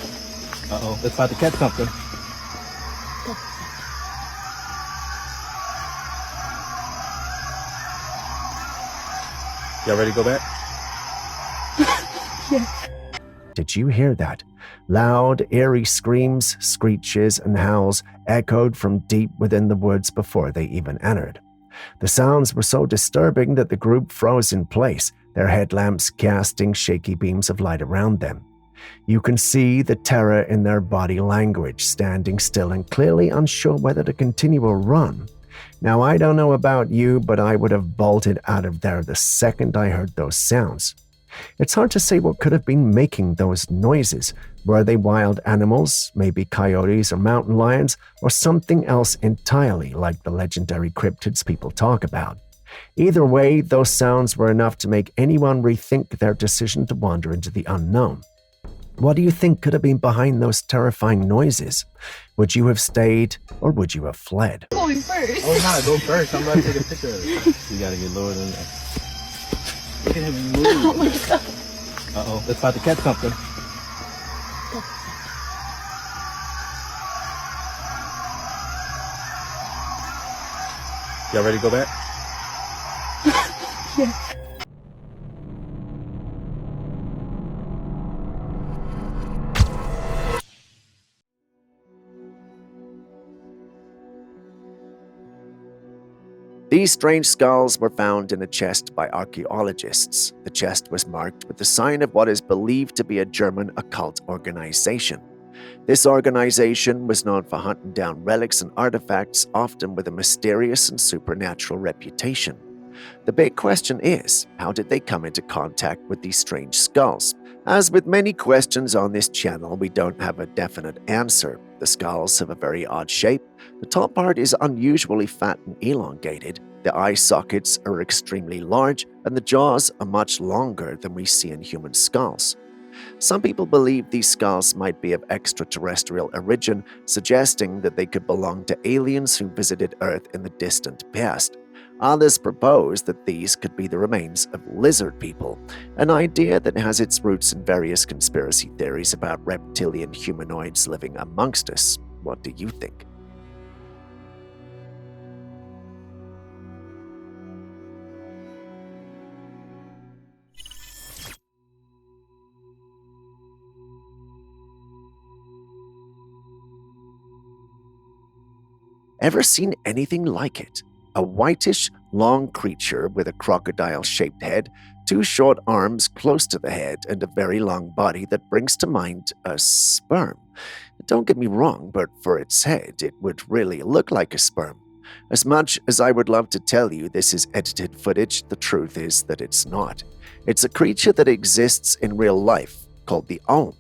Uh-oh, it's about to catch something. Y'all ready to go back? Yes. Did you hear that? Loud, eerie screams, screeches, and howls echoed from deep within the woods before they even entered. The sounds were so disturbing that the group froze in place, their headlamps casting shaky beams of light around them. You can see the terror in their body language, standing still and clearly unsure whether to continue or run. Now, I don't know about you, but I would have bolted out of there the second I heard those sounds. It's hard to say what could have been making those noises. Were they wild animals, maybe coyotes or mountain lions, or something else entirely like the legendary cryptids people talk about? Either way, those sounds were enough to make anyone rethink their decision to wander into the unknown. What do you think could have been behind those terrifying noises? Would you have stayed, or would you have fled? Going first. Oh, nah, go first. I'm about to take a picture of it. You gotta get lower than that. Look at him move. Oh my god. Uh-oh, it's about to catch something. Y'all ready to go back? Yes. These strange skulls were found in a chest by archaeologists. The chest was marked with the sign of what is believed to be a German occult organization. This organization was known for hunting down relics and artifacts, often with a mysterious and supernatural reputation. The big question is, how did they come into contact with these strange skulls? As with many questions on this channel, we don't have a definite answer. The skulls have a very odd shape. The top part is unusually fat and elongated. The eye sockets are extremely large, and the jaws are much longer than we see in human skulls. Some people believe these skulls might be of extraterrestrial origin, suggesting that they could belong to aliens who visited Earth in the distant past. Others propose that these could be the remains of lizard people, an idea that has its roots in various conspiracy theories about reptilian humanoids living amongst us. What do you think? Ever seen anything like it? A whitish, long creature with a crocodile-shaped head, two short arms close to the head, and a very long body that brings to mind a sperm. Don't get me wrong, but for its head, it would really look like a sperm. As much as I would love to tell you this is edited footage, the truth is that it's not. It's a creature that exists in real life, called the Olm.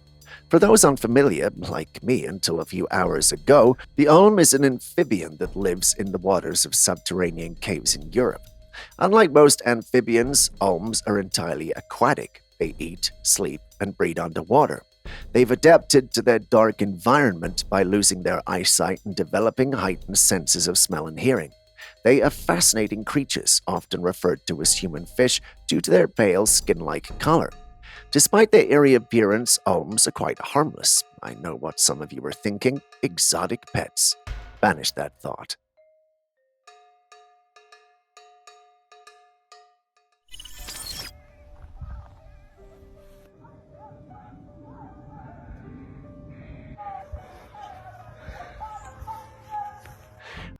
For those unfamiliar, like me until a few hours ago, the Olm is an amphibian that lives in the waters of subterranean caves in Europe. Unlike most amphibians, Olms are entirely aquatic. They eat, sleep, and breed underwater. They've adapted to their dark environment by losing their eyesight and developing heightened senses of smell and hearing. They are fascinating creatures, often referred to as human fish due to their pale skin-like color. Despite their eerie appearance, Olms are quite harmless. I know what some of you are thinking: exotic pets. banish that thought.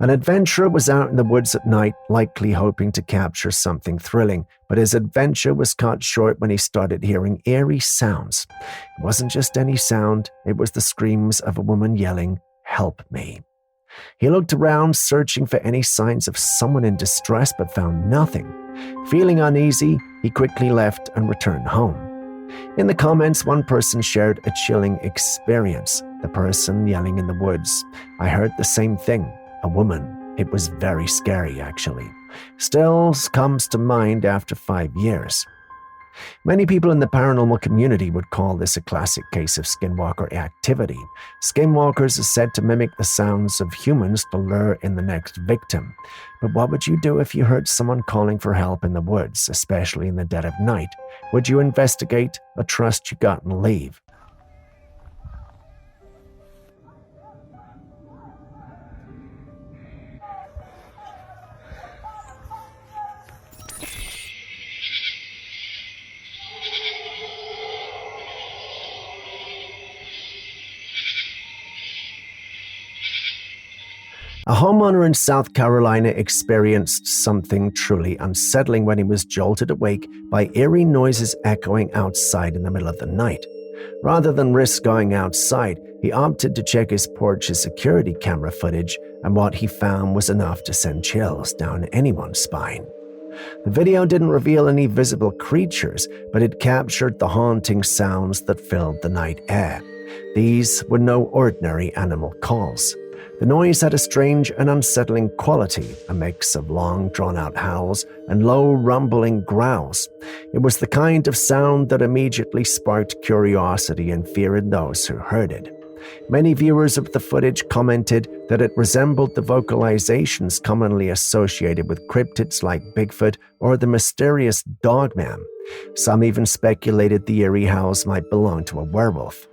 An adventurer was out in the woods at night, likely hoping to capture something thrilling, but his adventure was cut short when he started hearing eerie sounds. It wasn't just any sound, it was the screams of a woman yelling, "Help me." He looked around, searching for any signs of someone in distress, but found nothing. Feeling uneasy, he quickly left and returned home. In the comments, one person shared a chilling experience. The person yelling in the woods, "I heard the same thing. A woman. It was very scary, actually. Still comes to mind after 5 years." Many people in the paranormal community would call this a classic case of skinwalker activity. Skinwalkers are said to mimic the sounds of humans to lure in the next victim. But what would you do if you heard someone calling for help in the woods, especially in the dead of night? Would you investigate or trust your gut and leave? A homeowner in South Carolina experienced something truly unsettling when he was jolted awake by eerie noises echoing outside in the middle of the night. Rather than risk going outside, he opted to check his porch's security camera footage, and what he found was enough to send chills down anyone's spine. The video didn't reveal any visible creatures, but it captured the haunting sounds that filled the night air. These were no ordinary animal calls. The noise had a strange and unsettling quality, a mix of long, drawn-out howls and low, rumbling growls. It was the kind of sound that immediately sparked curiosity and fear in those who heard it. Many viewers of the footage commented that it resembled the vocalizations commonly associated with cryptids like Bigfoot or the mysterious Dogman. Some even speculated the eerie howls might belong to a werewolf.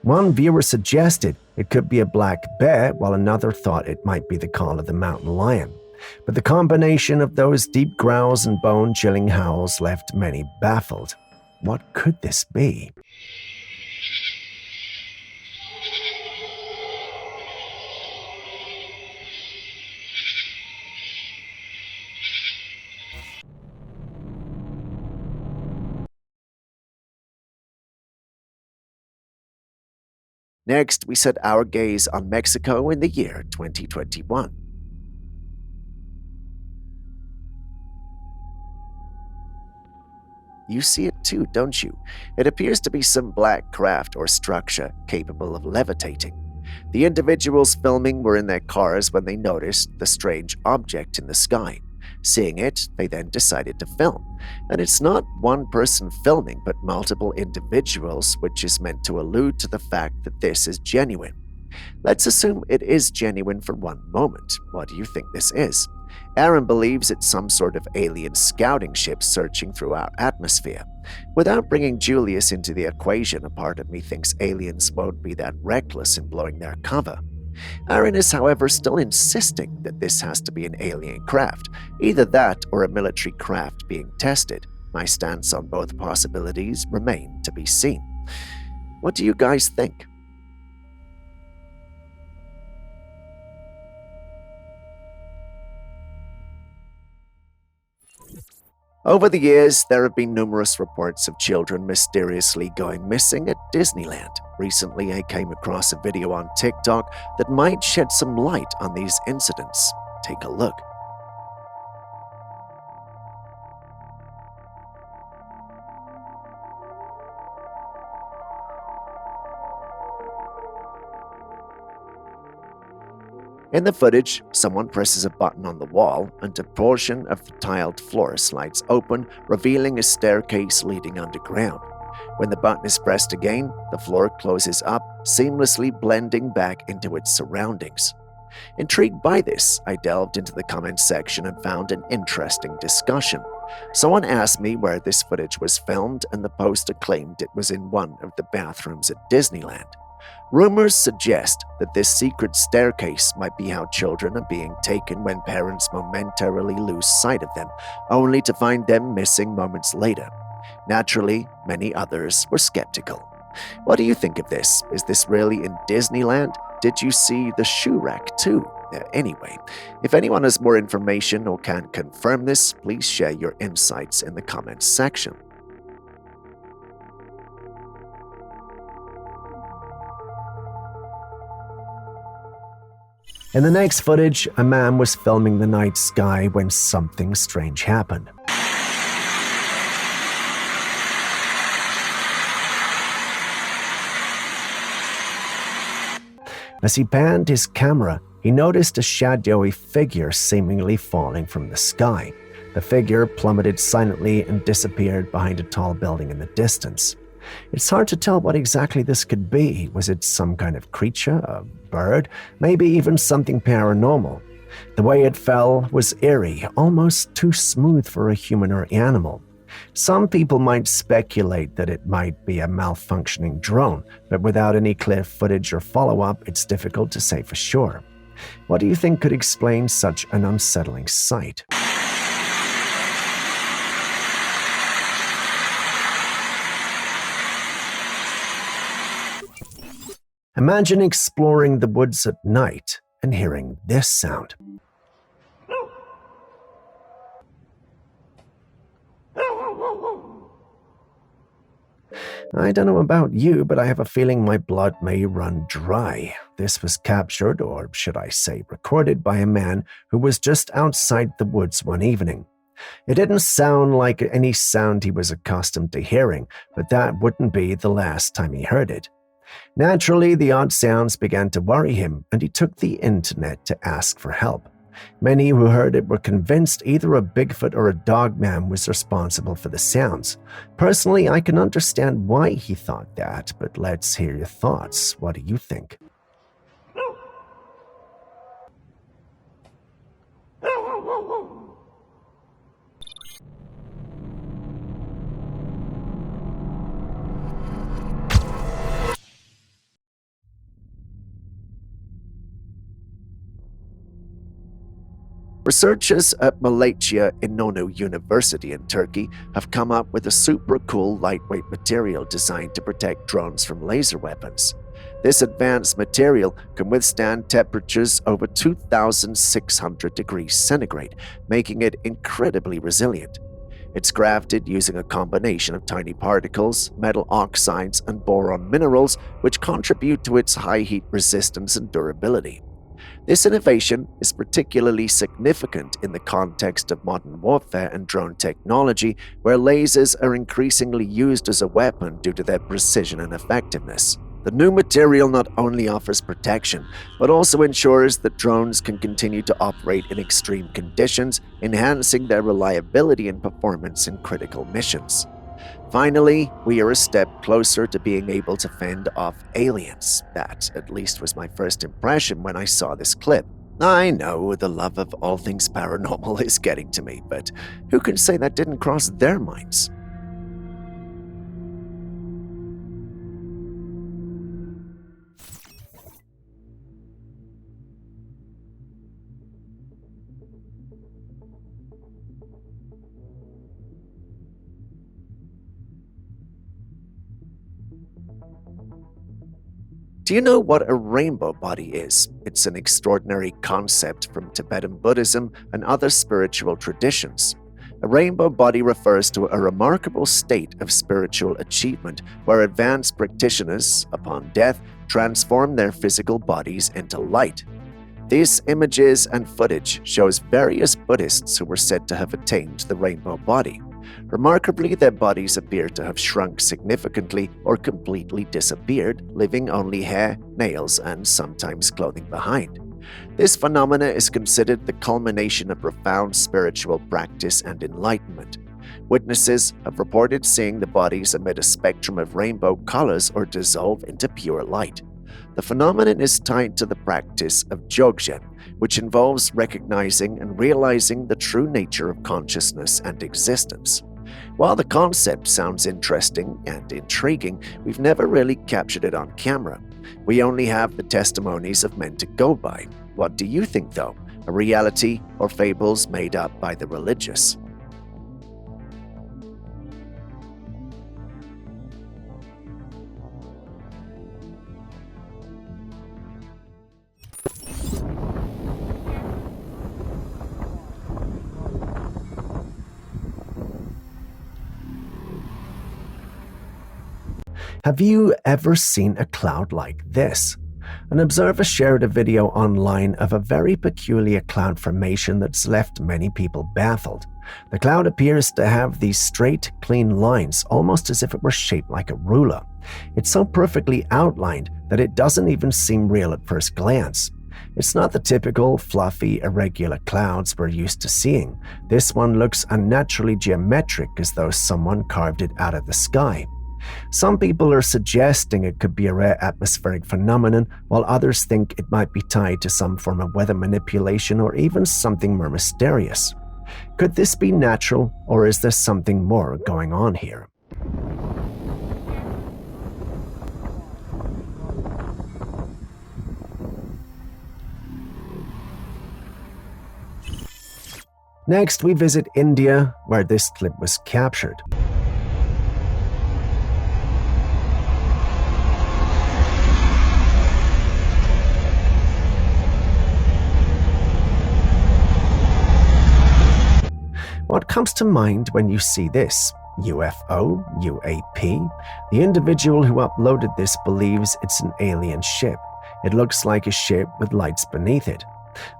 One viewer suggested it could be a black bear, while another thought it might be the call of the mountain lion. But the combination of those deep growls and bone-chilling howls left many baffled. What could this be? Next, we set our gaze on Mexico in the year 2021. You see it too, don't you? It appears to be some black craft or structure capable of levitating. The individuals filming were in their cars when they noticed the strange object in the sky. Seeing it, they then decided to film. And it's not one person filming, but multiple individuals, which is meant to allude to the fact that this is genuine. Let's assume it is genuine for one moment. What do you think this is? Aaron believes it's some sort of alien scouting ship searching through our atmosphere. Without bringing Julius into the equation, a part of me thinks aliens won't be that reckless in blowing their cover. Aaron is, however, still insisting that this has to be an alien craft, either that or a military craft being tested. My stance on both possibilities remain to be seen. What do you guys think? Over the years, there have been numerous reports of children mysteriously going missing at Disneyland. Recently, I came across a video on TikTok that might shed some light on these incidents. Take a look. In the footage, someone presses a button on the wall and a portion of the tiled floor slides open, revealing a staircase leading underground. When the button is pressed again, the floor closes up, seamlessly blending back into its surroundings. Intrigued by this, I delved into the comments section and found an interesting discussion. Someone asked me where this footage was filmed, and the poster claimed it was in one of the bathrooms at Disneyland. Rumors suggest that this secret staircase might be how children are being taken when parents momentarily lose sight of them, only to find them missing moments later. Naturally, many others were skeptical. What do you think of this? Is this really in Disneyland? Did you see the shoe rack too? Anyway, if anyone has more information or can confirm this, please share your insights in the comments section. In the next footage, a man was filming the night sky when something strange happened. As he panned his camera, he noticed a shadowy figure seemingly falling from the sky. The figure plummeted silently and disappeared behind a tall building in the distance. It's hard to tell what exactly this could be. Was it some kind of creature, a bird, maybe even something paranormal? The way it fell was eerie, almost too smooth for a human or animal. Some people might speculate that it might be a malfunctioning drone, but without any clear footage or follow-up, it's difficult to say for sure. What do you think could explain such an unsettling sight? Imagine exploring the woods at night and hearing this sound. I don't know about you, but I have a feeling my blood may run dry. This was captured, or should I say recorded, by a man who was just outside the woods one evening. It didn't sound like any sound he was accustomed to hearing, but that wouldn't be the last time he heard it. Naturally, the odd sounds began to worry him, and he took the internet to ask for help. Many who heard it were convinced either a Bigfoot or a dogman was responsible for the sounds. Personally, I can understand why he thought that, but let's hear your thoughts. What do you think? Researchers at Malatya İnönü University in Turkey have come up with a super cool lightweight material designed to protect drones from laser weapons. This advanced material can withstand temperatures over 2,600 degrees centigrade, making it incredibly resilient. It's crafted using a combination of tiny particles, metal oxides, and boron minerals, which contribute to its high heat resistance and durability. This innovation is particularly significant in the context of modern warfare and drone technology, where lasers are increasingly used as a weapon due to their precision and effectiveness. The new material not only offers protection, but also ensures that drones can continue to operate in extreme conditions, enhancing their reliability and performance in critical missions. Finally, we are a step closer to being able to fend off aliens. That, at least, was my first impression when I saw this clip. I know the love of all things paranormal is getting to me, but who can say that didn't cross their minds? Do you know what a rainbow body is? It's an extraordinary concept from Tibetan Buddhism and other spiritual traditions. A rainbow body refers to a remarkable state of spiritual achievement where advanced practitioners, upon death, transform their physical bodies into light. These images and footage shows various Buddhists who were said to have attained the rainbow body. Remarkably, their bodies appear to have shrunk significantly or completely disappeared, leaving only hair, nails, and sometimes clothing behind. This phenomena is considered the culmination of profound spiritual practice and enlightenment. Witnesses have reported seeing the bodies emit a spectrum of rainbow colors or dissolve into pure light. The phenomenon is tied to the practice of Dzogchen, which involves recognizing and realizing the true nature of consciousness and existence. While the concept sounds interesting and intriguing, we've never really captured it on camera. We only have the testimonies of men to go by. What do you think, though? A reality or fables made up by the religious? Have you ever seen a cloud like this? An observer shared a video online of a very peculiar cloud formation that's left many people baffled. The cloud appears to have these straight, clean lines, almost as if it were shaped like a ruler. It's so perfectly outlined that it doesn't even seem real at first glance. It's not the typical, fluffy, irregular clouds we're used to seeing. This one looks unnaturally geometric, as though someone carved it out of the sky. Some people are suggesting it could be a rare atmospheric phenomenon, while others think it might be tied to some form of weather manipulation or even something more mysterious. Could this be natural, or is there something more going on here? Next, we visit India, where this clip was captured. What comes to mind when you see this? UFO? UAP? The individual who uploaded this believes it's an alien ship. It looks like a ship with lights beneath it.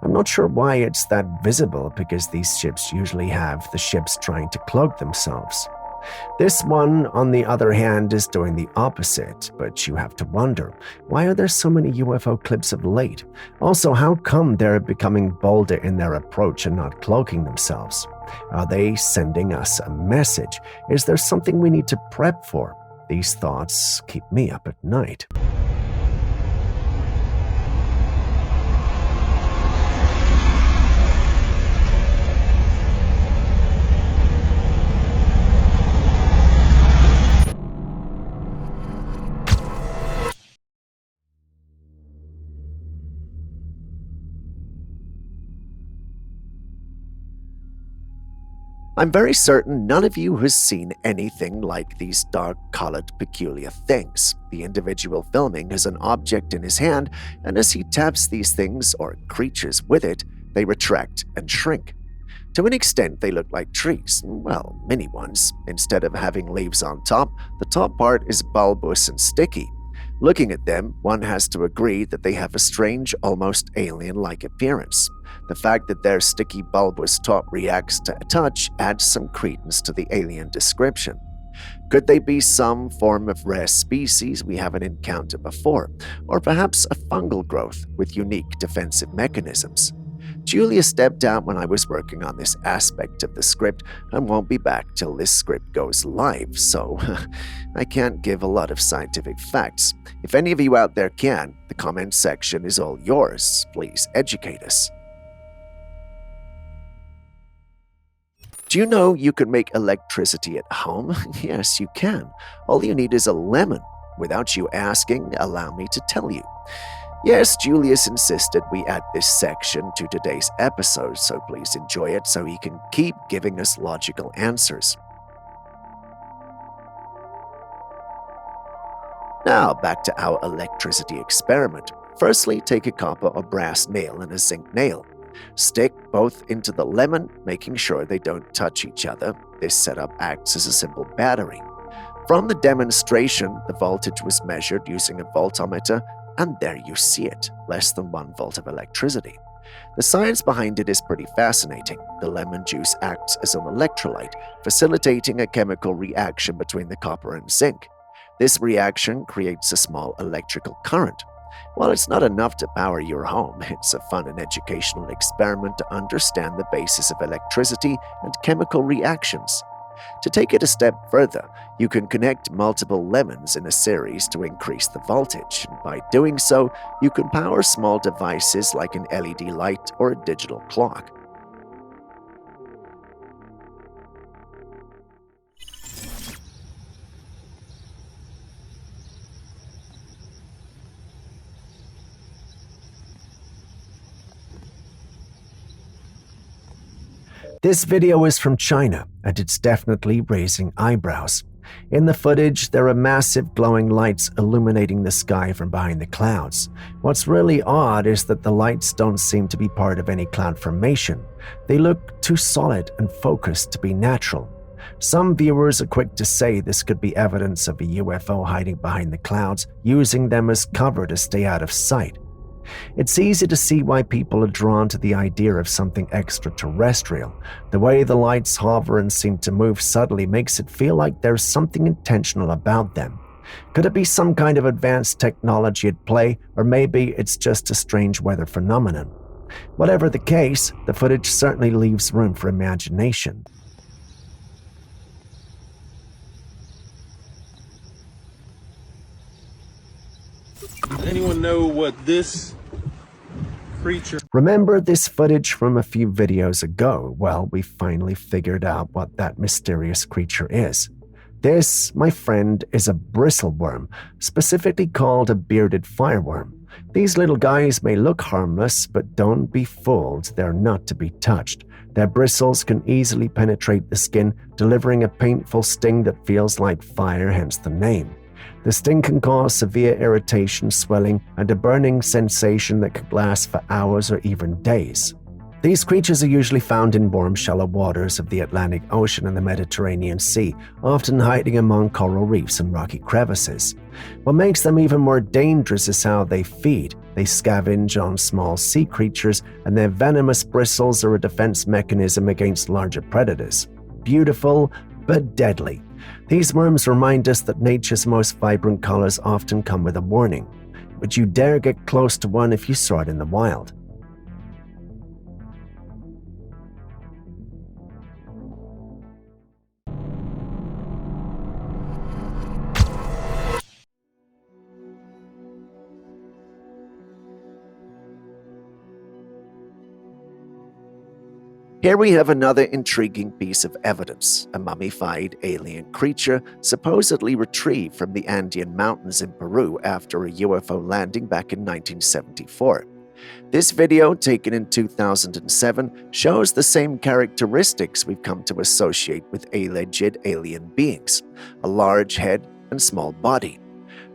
I'm not sure why it's that visible, because these ships usually have the ships trying to cloak themselves. This one, on the other hand, is doing the opposite, but you have to wonder, why are there so many UFO clips of late? Also, how come they're becoming bolder in their approach and not cloaking themselves? Are they sending us a message? Is there something we need to prep for? These thoughts keep me up at night. I'm very certain none of you has seen anything like these dark-colored, peculiar things. The individual filming has an object in his hand, and as he taps these things, or creatures, with it, they retract and shrink. To an extent, they look like trees, well, mini ones. Instead of having leaves on top, the top part is bulbous and sticky. Looking at them, one has to agree that they have a strange, almost alien-like appearance. The fact that their sticky, bulbous top reacts to a touch adds some credence to the alien description. Could they be some form of rare species we haven't encountered before, or perhaps a fungal growth with unique defensive mechanisms? Julia stepped out when I was working on this aspect of the script and won't be back till this script goes live, so I can't give a lot of scientific facts. If any of you out there can, the comment section is all yours. Please educate us. Do you know you can make electricity at home? Yes, you can. All you need is a lemon. Without you asking, allow me to tell you. Yes, Julius insisted we add this section to today's episode, so please enjoy it so he can keep giving us logical answers. Now, back to our electricity experiment. Firstly, take a copper or brass nail and a zinc nail. Stick both into the lemon, making sure they don't touch each other. This setup acts as a simple battery. From the demonstration, the voltage was measured using a voltmeter, and there you see it, less than 1 volt of electricity. The science behind it is pretty fascinating. The lemon juice acts as an electrolyte, facilitating a chemical reaction between the copper and zinc. This reaction creates a small electrical current. While it's not enough to power your home, it's a fun and educational experiment to understand the basis of electricity and chemical reactions. To take it a step further, you can connect multiple lemons in a series to increase the voltage, and by doing so, you can power small devices like an LED light or a digital clock. This video is from China, and it's definitely raising eyebrows. In the footage, there are massive glowing lights illuminating the sky from behind the clouds. What's really odd is that the lights don't seem to be part of any cloud formation. They look too solid and focused to be natural. Some viewers are quick to say this could be evidence of a UFO hiding behind the clouds, using them as cover to stay out of sight. It's easy to see why people are drawn to the idea of something extraterrestrial. The way the lights hover and seem to move subtly makes it feel like there's something intentional about them. Could it be some kind of advanced technology at play, or maybe it's just a strange weather phenomenon? Whatever the case, the footage certainly leaves room for imagination. Does anyone know what this creature... Remember this footage from a few videos ago? Well, we finally figured out what that mysterious creature is. This, my friend, is a bristleworm, specifically called a bearded fireworm. These little guys may look harmless, but don't be fooled, they're not to be touched. Their bristles can easily penetrate the skin, delivering a painful sting that feels like fire, hence the name. The sting can cause severe irritation, swelling, and a burning sensation that could last for hours or even days. These creatures are usually found in warm, shallow waters of the Atlantic Ocean and the Mediterranean Sea, often hiding among coral reefs and rocky crevices. What makes them even more dangerous is how they feed. They scavenge on small sea creatures, and their venomous bristles are a defense mechanism against larger predators. Beautiful, but deadly. These worms remind us that nature's most vibrant colors often come with a warning. Would you dare get close to one if you saw it in the wild? Here we have another intriguing piece of evidence, a mummified alien creature supposedly retrieved from the Andean mountains in Peru after a UFO landing back in 1974. This video, taken in 2007, shows the same characteristics we've come to associate with alleged alien beings: a large head and small body.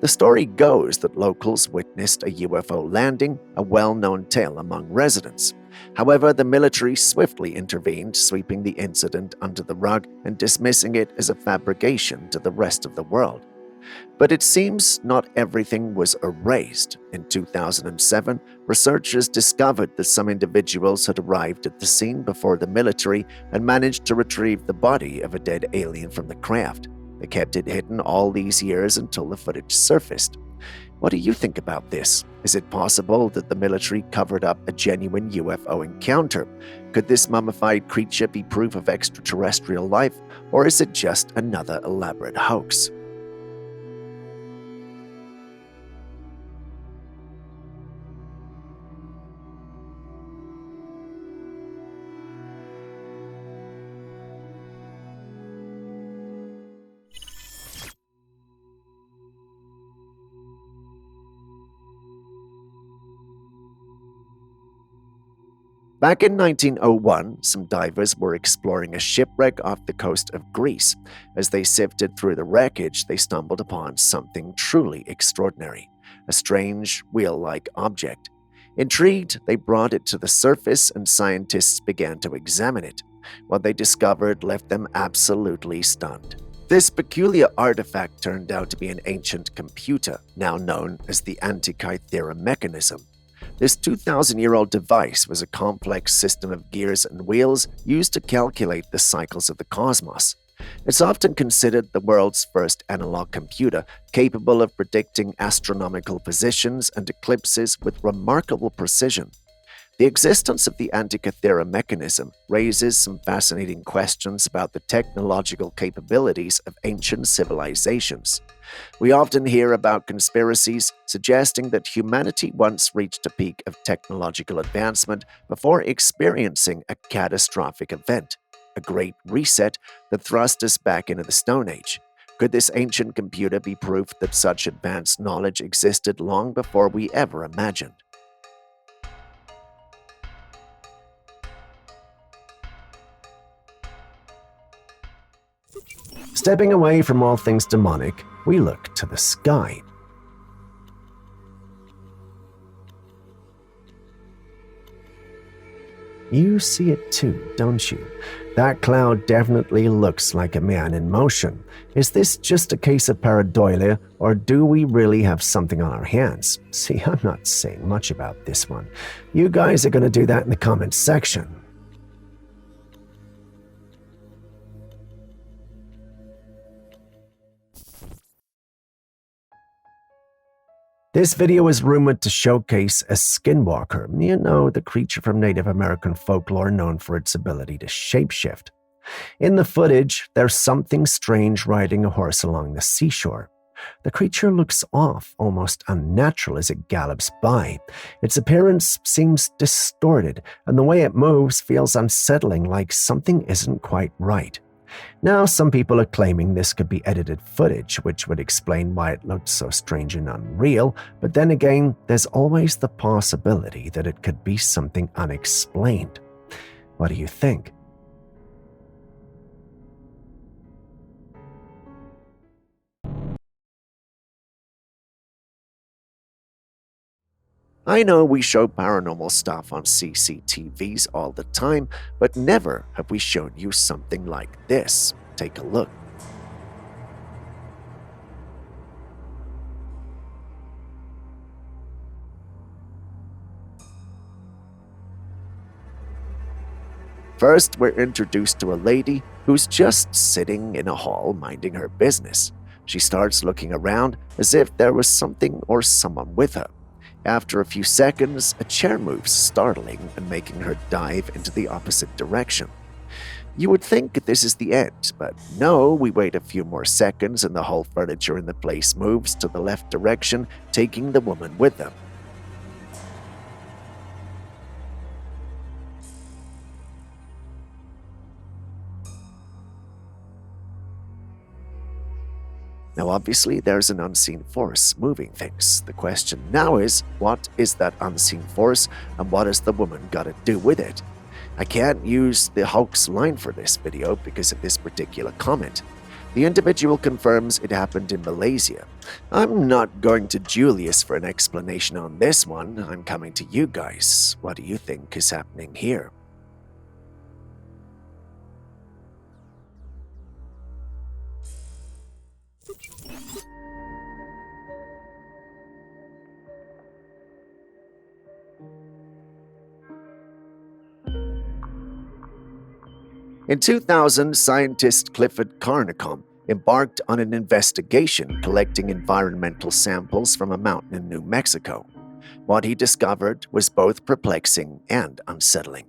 The story goes that locals witnessed a UFO landing, a well-known tale among residents. However, the military swiftly intervened, sweeping the incident under the rug and dismissing it as a fabrication to the rest of the world. But it seems not everything was erased. In 2007, researchers discovered that some individuals had arrived at the scene before the military and managed to retrieve the body of a dead alien from the craft. They kept it hidden all these years until the footage surfaced. What do you think about this? Is it possible that the military covered up a genuine UFO encounter? Could this mummified creature be proof of extraterrestrial life, or is it just another elaborate hoax? Back in 1901, some divers were exploring a shipwreck off the coast of Greece. As they sifted through the wreckage, they stumbled upon something truly extraordinary, a strange, wheel-like object. Intrigued, they brought it to the surface and scientists began to examine it. What they discovered left them absolutely stunned. This peculiar artifact turned out to be an ancient computer, now known as the Antikythera mechanism. This 2,000-year-old device was a complex system of gears and wheels used to calculate the cycles of the cosmos. It's often considered the world's first analog computer, capable of predicting astronomical positions and eclipses with remarkable precision. The existence of the Antikythera mechanism raises some fascinating questions about the technological capabilities of ancient civilizations. We often hear about conspiracies suggesting that humanity once reached a peak of technological advancement before experiencing a catastrophic event, a great reset that thrust us back into the Stone Age. Could this ancient computer be proof that such advanced knowledge existed long before we ever imagined? Stepping away from all things demonic, we look to the sky. You see it too, don't you? That cloud definitely looks like a man in motion. Is this just a case of pareidolia, or do we really have something on our hands? See, I'm not saying much about this one. You guys are going to do that in the comments section. This video is rumored to showcase a skinwalker, you know, the creature from Native American folklore known for its ability to shapeshift. In the footage, there's something strange riding a horse along the seashore. The creature looks off, almost unnatural as it gallops by. Its appearance seems distorted, and the way it moves feels unsettling, like something isn't quite right. Now, some people are claiming this could be edited footage, which would explain why it looked so strange and unreal, but then again, there's always the possibility that it could be something unexplained. What do you think? I know we show paranormal stuff on CCTVs all the time, but never have we shown you something like this. Take a look. First, we're introduced to a lady who's just sitting in a hall minding her business. She starts looking around as if there was something or someone with her. After a few seconds, a chair moves, startling and making her dive into the opposite direction. You would think this is the end, but no, we wait a few more seconds and the whole furniture in the place moves to the left direction, taking the woman with them. Now, obviously, there's an unseen force moving things. The question now is, what is that unseen force, and what has the woman got to do with it? I can't use the hoax line for this video because of this particular comment. The individual confirms it happened in Malaysia. I'm not going to Julius for an explanation on this one. I'm coming to you guys. What do you think is happening here? In 2000, scientist Clifford Carnicom embarked on an investigation collecting environmental samples from a mountain in New Mexico. What he discovered was both perplexing and unsettling.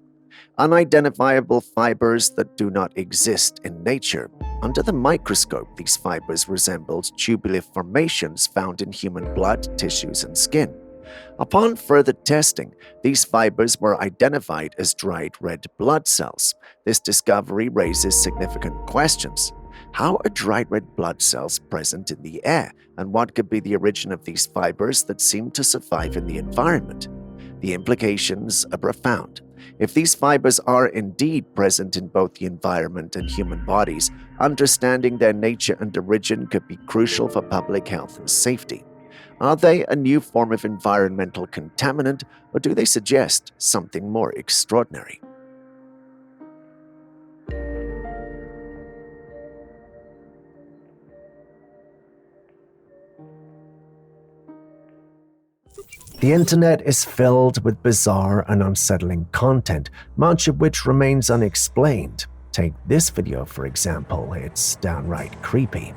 Unidentifiable fibers that do not exist in nature. Under the microscope, these fibers resembled tubular formations found in human blood, tissues, and skin. Upon further testing, these fibers were identified as dried red blood cells. This discovery raises significant questions. How are dried red blood cells present in the air, and what could be the origin of these fibers that seem to survive in the environment? The implications are profound. If these fibers are indeed present in both the environment and human bodies, understanding their nature and origin could be crucial for public health and safety. Are they a new form of environmental contaminant, or do they suggest something more extraordinary? The internet is filled with bizarre and unsettling content, much of which remains unexplained. Take this video, for example. It's downright creepy.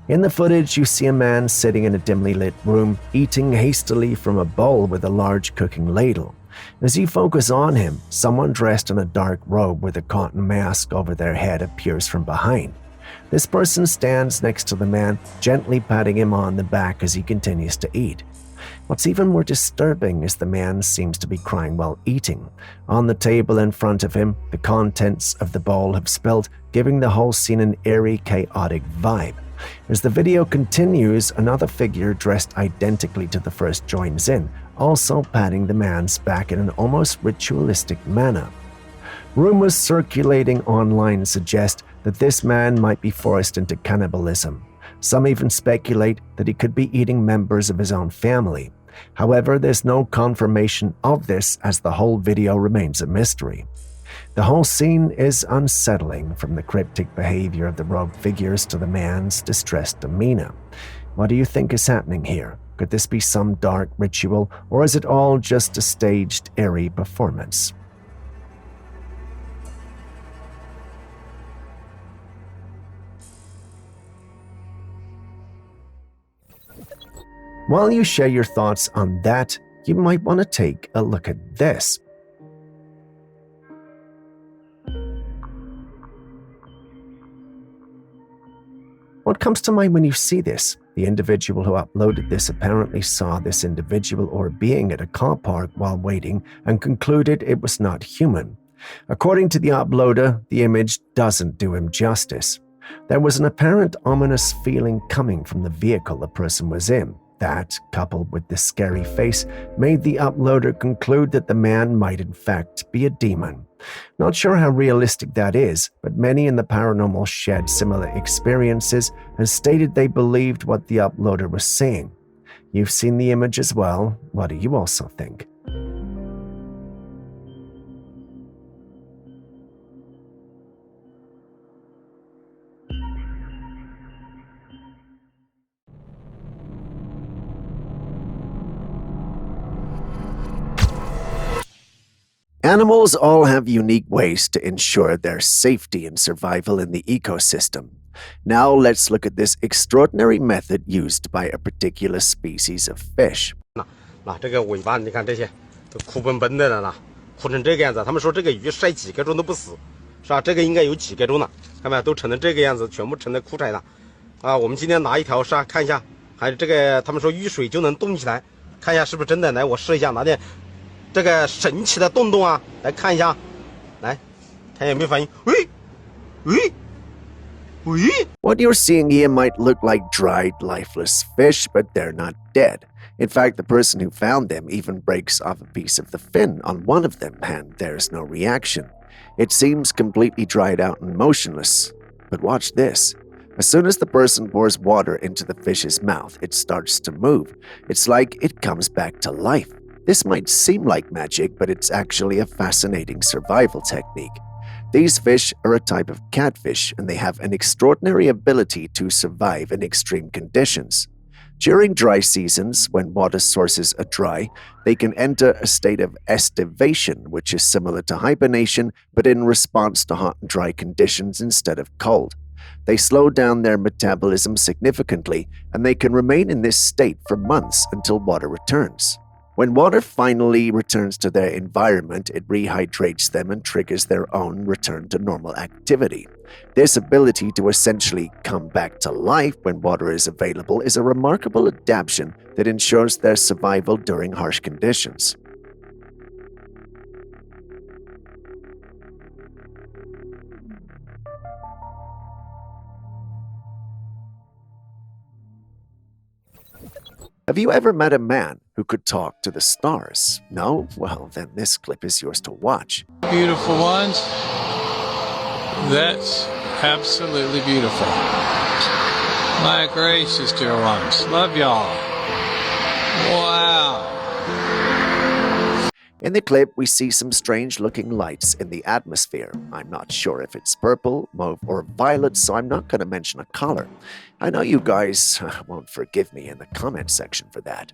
In the footage, you see a man sitting in a dimly lit room, eating hastily from a bowl with a large cooking ladle. As you focus on him, someone dressed in a dark robe with a cotton mask over their head appears from behind. This person stands next to the man, gently patting him on the back as he continues to eat. What's even more disturbing is the man seems to be crying while eating. On the table in front of him, the contents of the bowl have spilled, giving the whole scene an eerie, chaotic vibe. As the video continues, another figure dressed identically to the first joins in, also patting the man's back in an almost ritualistic manner. Rumors circulating online suggest that this man might be forced into cannibalism. Some even speculate that he could be eating members of his own family. However, there's no confirmation of this, as the whole video remains a mystery. The whole scene is unsettling, from the cryptic behavior of the rogue figures to the man's distressed demeanor. What do you think is happening here? Could this be some dark ritual, or is it all just a staged, eerie performance? While you share your thoughts on that, you might want to take a look at this. What comes to mind when you see this? The individual who uploaded this apparently saw this individual or being at a car park while waiting and concluded it was not human. According to the uploader, the image doesn't do him justice. There was an apparent ominous feeling coming from the vehicle the person was in. That, coupled with the scary face, made the uploader conclude that the man might in fact be a demon. Not sure how realistic that is, but many in the paranormal shared similar experiences and stated they believed what the uploader was saying. You've seen the image as well. What do you also think? Animals all have unique ways to ensure their safety and survival in the ecosystem. Now let's look at this extraordinary method used by a particular species of fish. 那这个尾巴你看这些都哭笨笨的了啦，哭成这个样子。他们说这个鱼晒几个钟都不死，是吧？这个应该有几个钟了，看没有？都成了这个样子，全部成了枯柴了。啊，我们今天拿一条是吧？看一下，还有这个他们说遇水就能动起来，看一下是不是真的？来，我试一下，拿点这个神奇的洞洞啊，来看一下，来看有没有反应？喂，喂。What you're seeing here might look like dried, lifeless fish, but they're not dead. In fact, the person who found them even breaks off a piece of the fin on one of them, and there's no reaction. It seems completely dried out and motionless. But watch this. As soon as the person pours water into the fish's mouth, it starts to move. It's like it comes back to life. This might seem like magic, but it's actually a fascinating survival technique. These fish are a type of catfish, and they have an extraordinary ability to survive in extreme conditions. During dry seasons, when water sources are dry, they can enter a state of estivation, which is similar to hibernation, but in response to hot and dry conditions instead of cold. They slow down their metabolism significantly, and they can remain in this state for months until water returns. When water finally returns to their environment, it rehydrates them and triggers their own return to normal activity. This ability to essentially come back to life when water is available is a remarkable adaptation that ensures their survival during harsh conditions. Have you ever met a man who could talk to the stars? No? Well, then this clip is yours to watch. Beautiful ones. That's absolutely beautiful. My gracious, dear ones. Love y'all. Wow. In the clip, we see some strange-looking lights in the atmosphere. I'm not sure if it's purple, mauve, or violet, so I'm not going to mention a color. I know you guys won't forgive me in the comment section for that.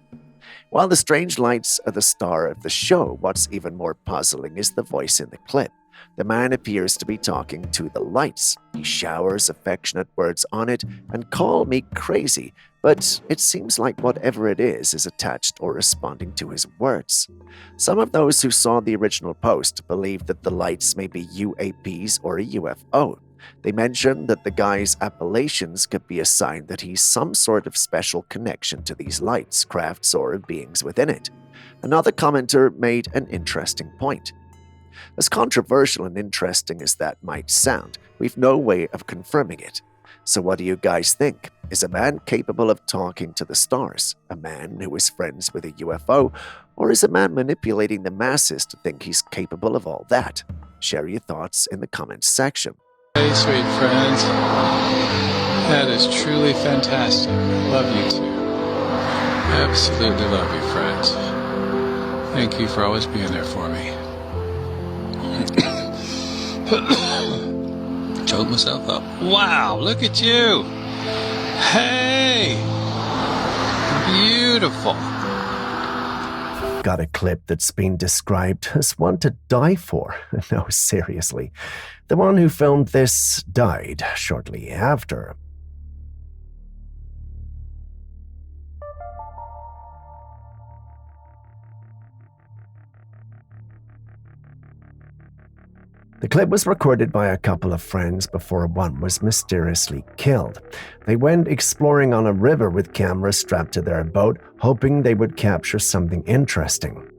While the strange lights are the star of the show, what's even more puzzling is the voice in the clip. The man appears to be talking to the lights. He showers affectionate words on it and call me crazy, but it seems like whatever it is attached or responding to his words. Some of those who saw the original post believe that the lights may be UAPs or a UFO. They mention that the guy's appellations could be a sign that he's some sort of special connection to these lights, crafts, or beings within it. Another commenter made an interesting point. As controversial and interesting as that might sound, we've no way of confirming it. So what do you guys think? Is a man capable of talking to the stars? A man who is friends with a UFO? Or is a man manipulating the masses to think he's capable of all that? Share your thoughts in the comments section. Hey, sweet friends. That is truly fantastic. Love you too. Absolutely love you, friends. Thank you for always being there for me. Choked myself up. Wow, look at you. Hey. Beautiful. Got a clip that's been described as one to die for. No, seriously. The one who filmed this died shortly after. The clip was recorded by a couple of friends before one was mysteriously killed. They went exploring on a river with cameras strapped to their boat, hoping they would capture something interesting.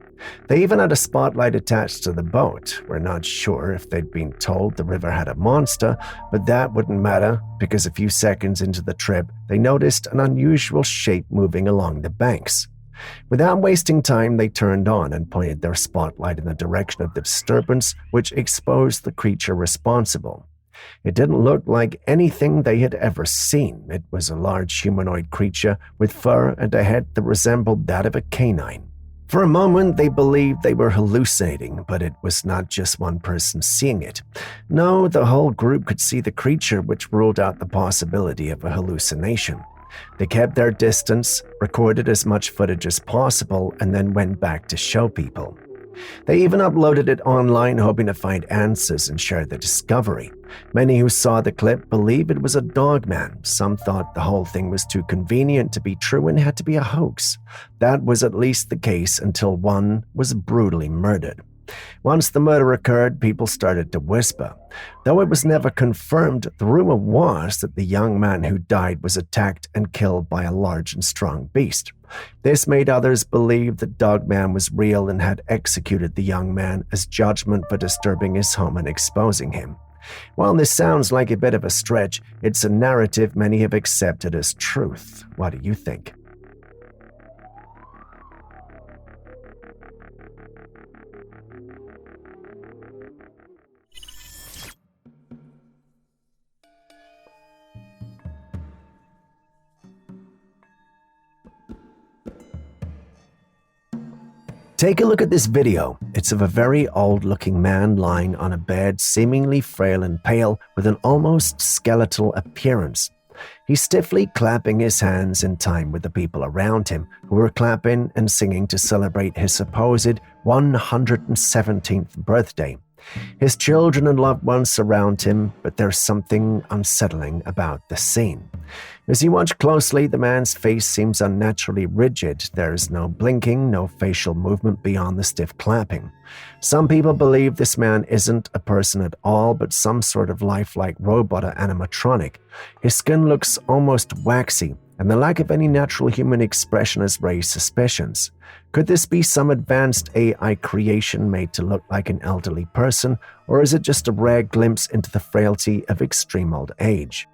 They even had a spotlight attached to the boat. We're not sure if they'd been told the river had a monster, but that wouldn't matter because a few seconds into the trip, they noticed an unusual shape moving along the banks. Without wasting time, they turned on and pointed their spotlight in the direction of the disturbance, which exposed the creature responsible. It didn't look like anything they had ever seen. It was a large humanoid creature with fur and a head that resembled that of a canine. For a moment, they believed they were hallucinating, but it was not just one person seeing it. No, the whole group could see the creature, which ruled out the possibility of a hallucination. They kept their distance, recorded as much footage as possible, and then went back to show people. They even uploaded it online, hoping to find answers and share the discovery. Many who saw the clip believe it was a dogman. Some thought the whole thing was too convenient to be true and had to be a hoax. That was at least the case until one was brutally murdered. Once the murder occurred, people started to whisper. Though it was never confirmed, the rumor was that the young man who died was attacked and killed by a large and strong beast. This made others believe that Dogman was real and had executed the young man as judgment for disturbing his home and exposing him. While this sounds like a bit of a stretch, it's a narrative many have accepted as truth. What do you think? Take a look at this video. It's of a very old-looking man lying on a bed, seemingly frail and pale, with an almost skeletal appearance. He's stiffly clapping his hands in time with the people around him, who are clapping and singing to celebrate his supposed 117th birthday. His children and loved ones surround him, but there's something unsettling about the scene. As you watch closely, the man's face seems unnaturally rigid. There is no blinking, no facial movement beyond the stiff clapping. Some people believe this man isn't a person at all, but some sort of lifelike robot or animatronic. His skin looks almost waxy, and the lack of any natural human expression has raised suspicions. Could this be some advanced AI creation made to look like an elderly person, or is it just a rare glimpse into the frailty of extreme old age?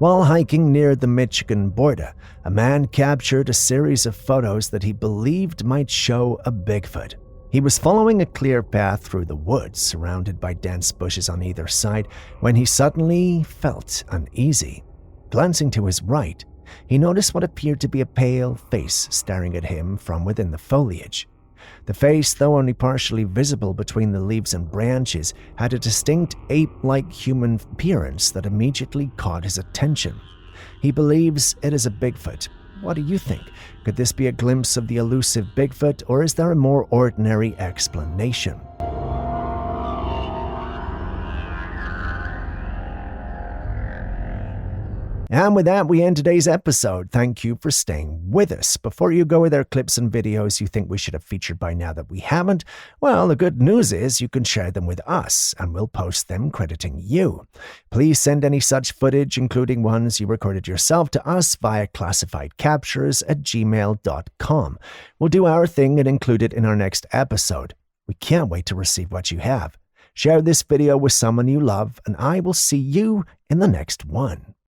While hiking near the Michigan border, a man captured a series of photos that he believed might show a Bigfoot. He was following a clear path through the woods, surrounded by dense bushes on either side, when he suddenly felt uneasy. Glancing to his right, he noticed what appeared to be a pale face staring at him from within the foliage. The face, though only partially visible between the leaves and branches, had a distinct ape-like human appearance that immediately caught his attention. He believes it is a Bigfoot. What do you think? Could this be a glimpse of the elusive Bigfoot, or is there a more ordinary explanation? And with that, we end today's episode. Thank you for staying with us. Before you go, are there clips and videos you think we should have featured by now that we haven't? Well, the good news is you can share them with us, and we'll post them crediting you. Please send any such footage, including ones you recorded yourself, to us via classifiedcaptures@gmail.com. We'll do our thing and include it in our next episode. We can't wait to receive what you have. Share this video with someone you love, and I will see you in the next one.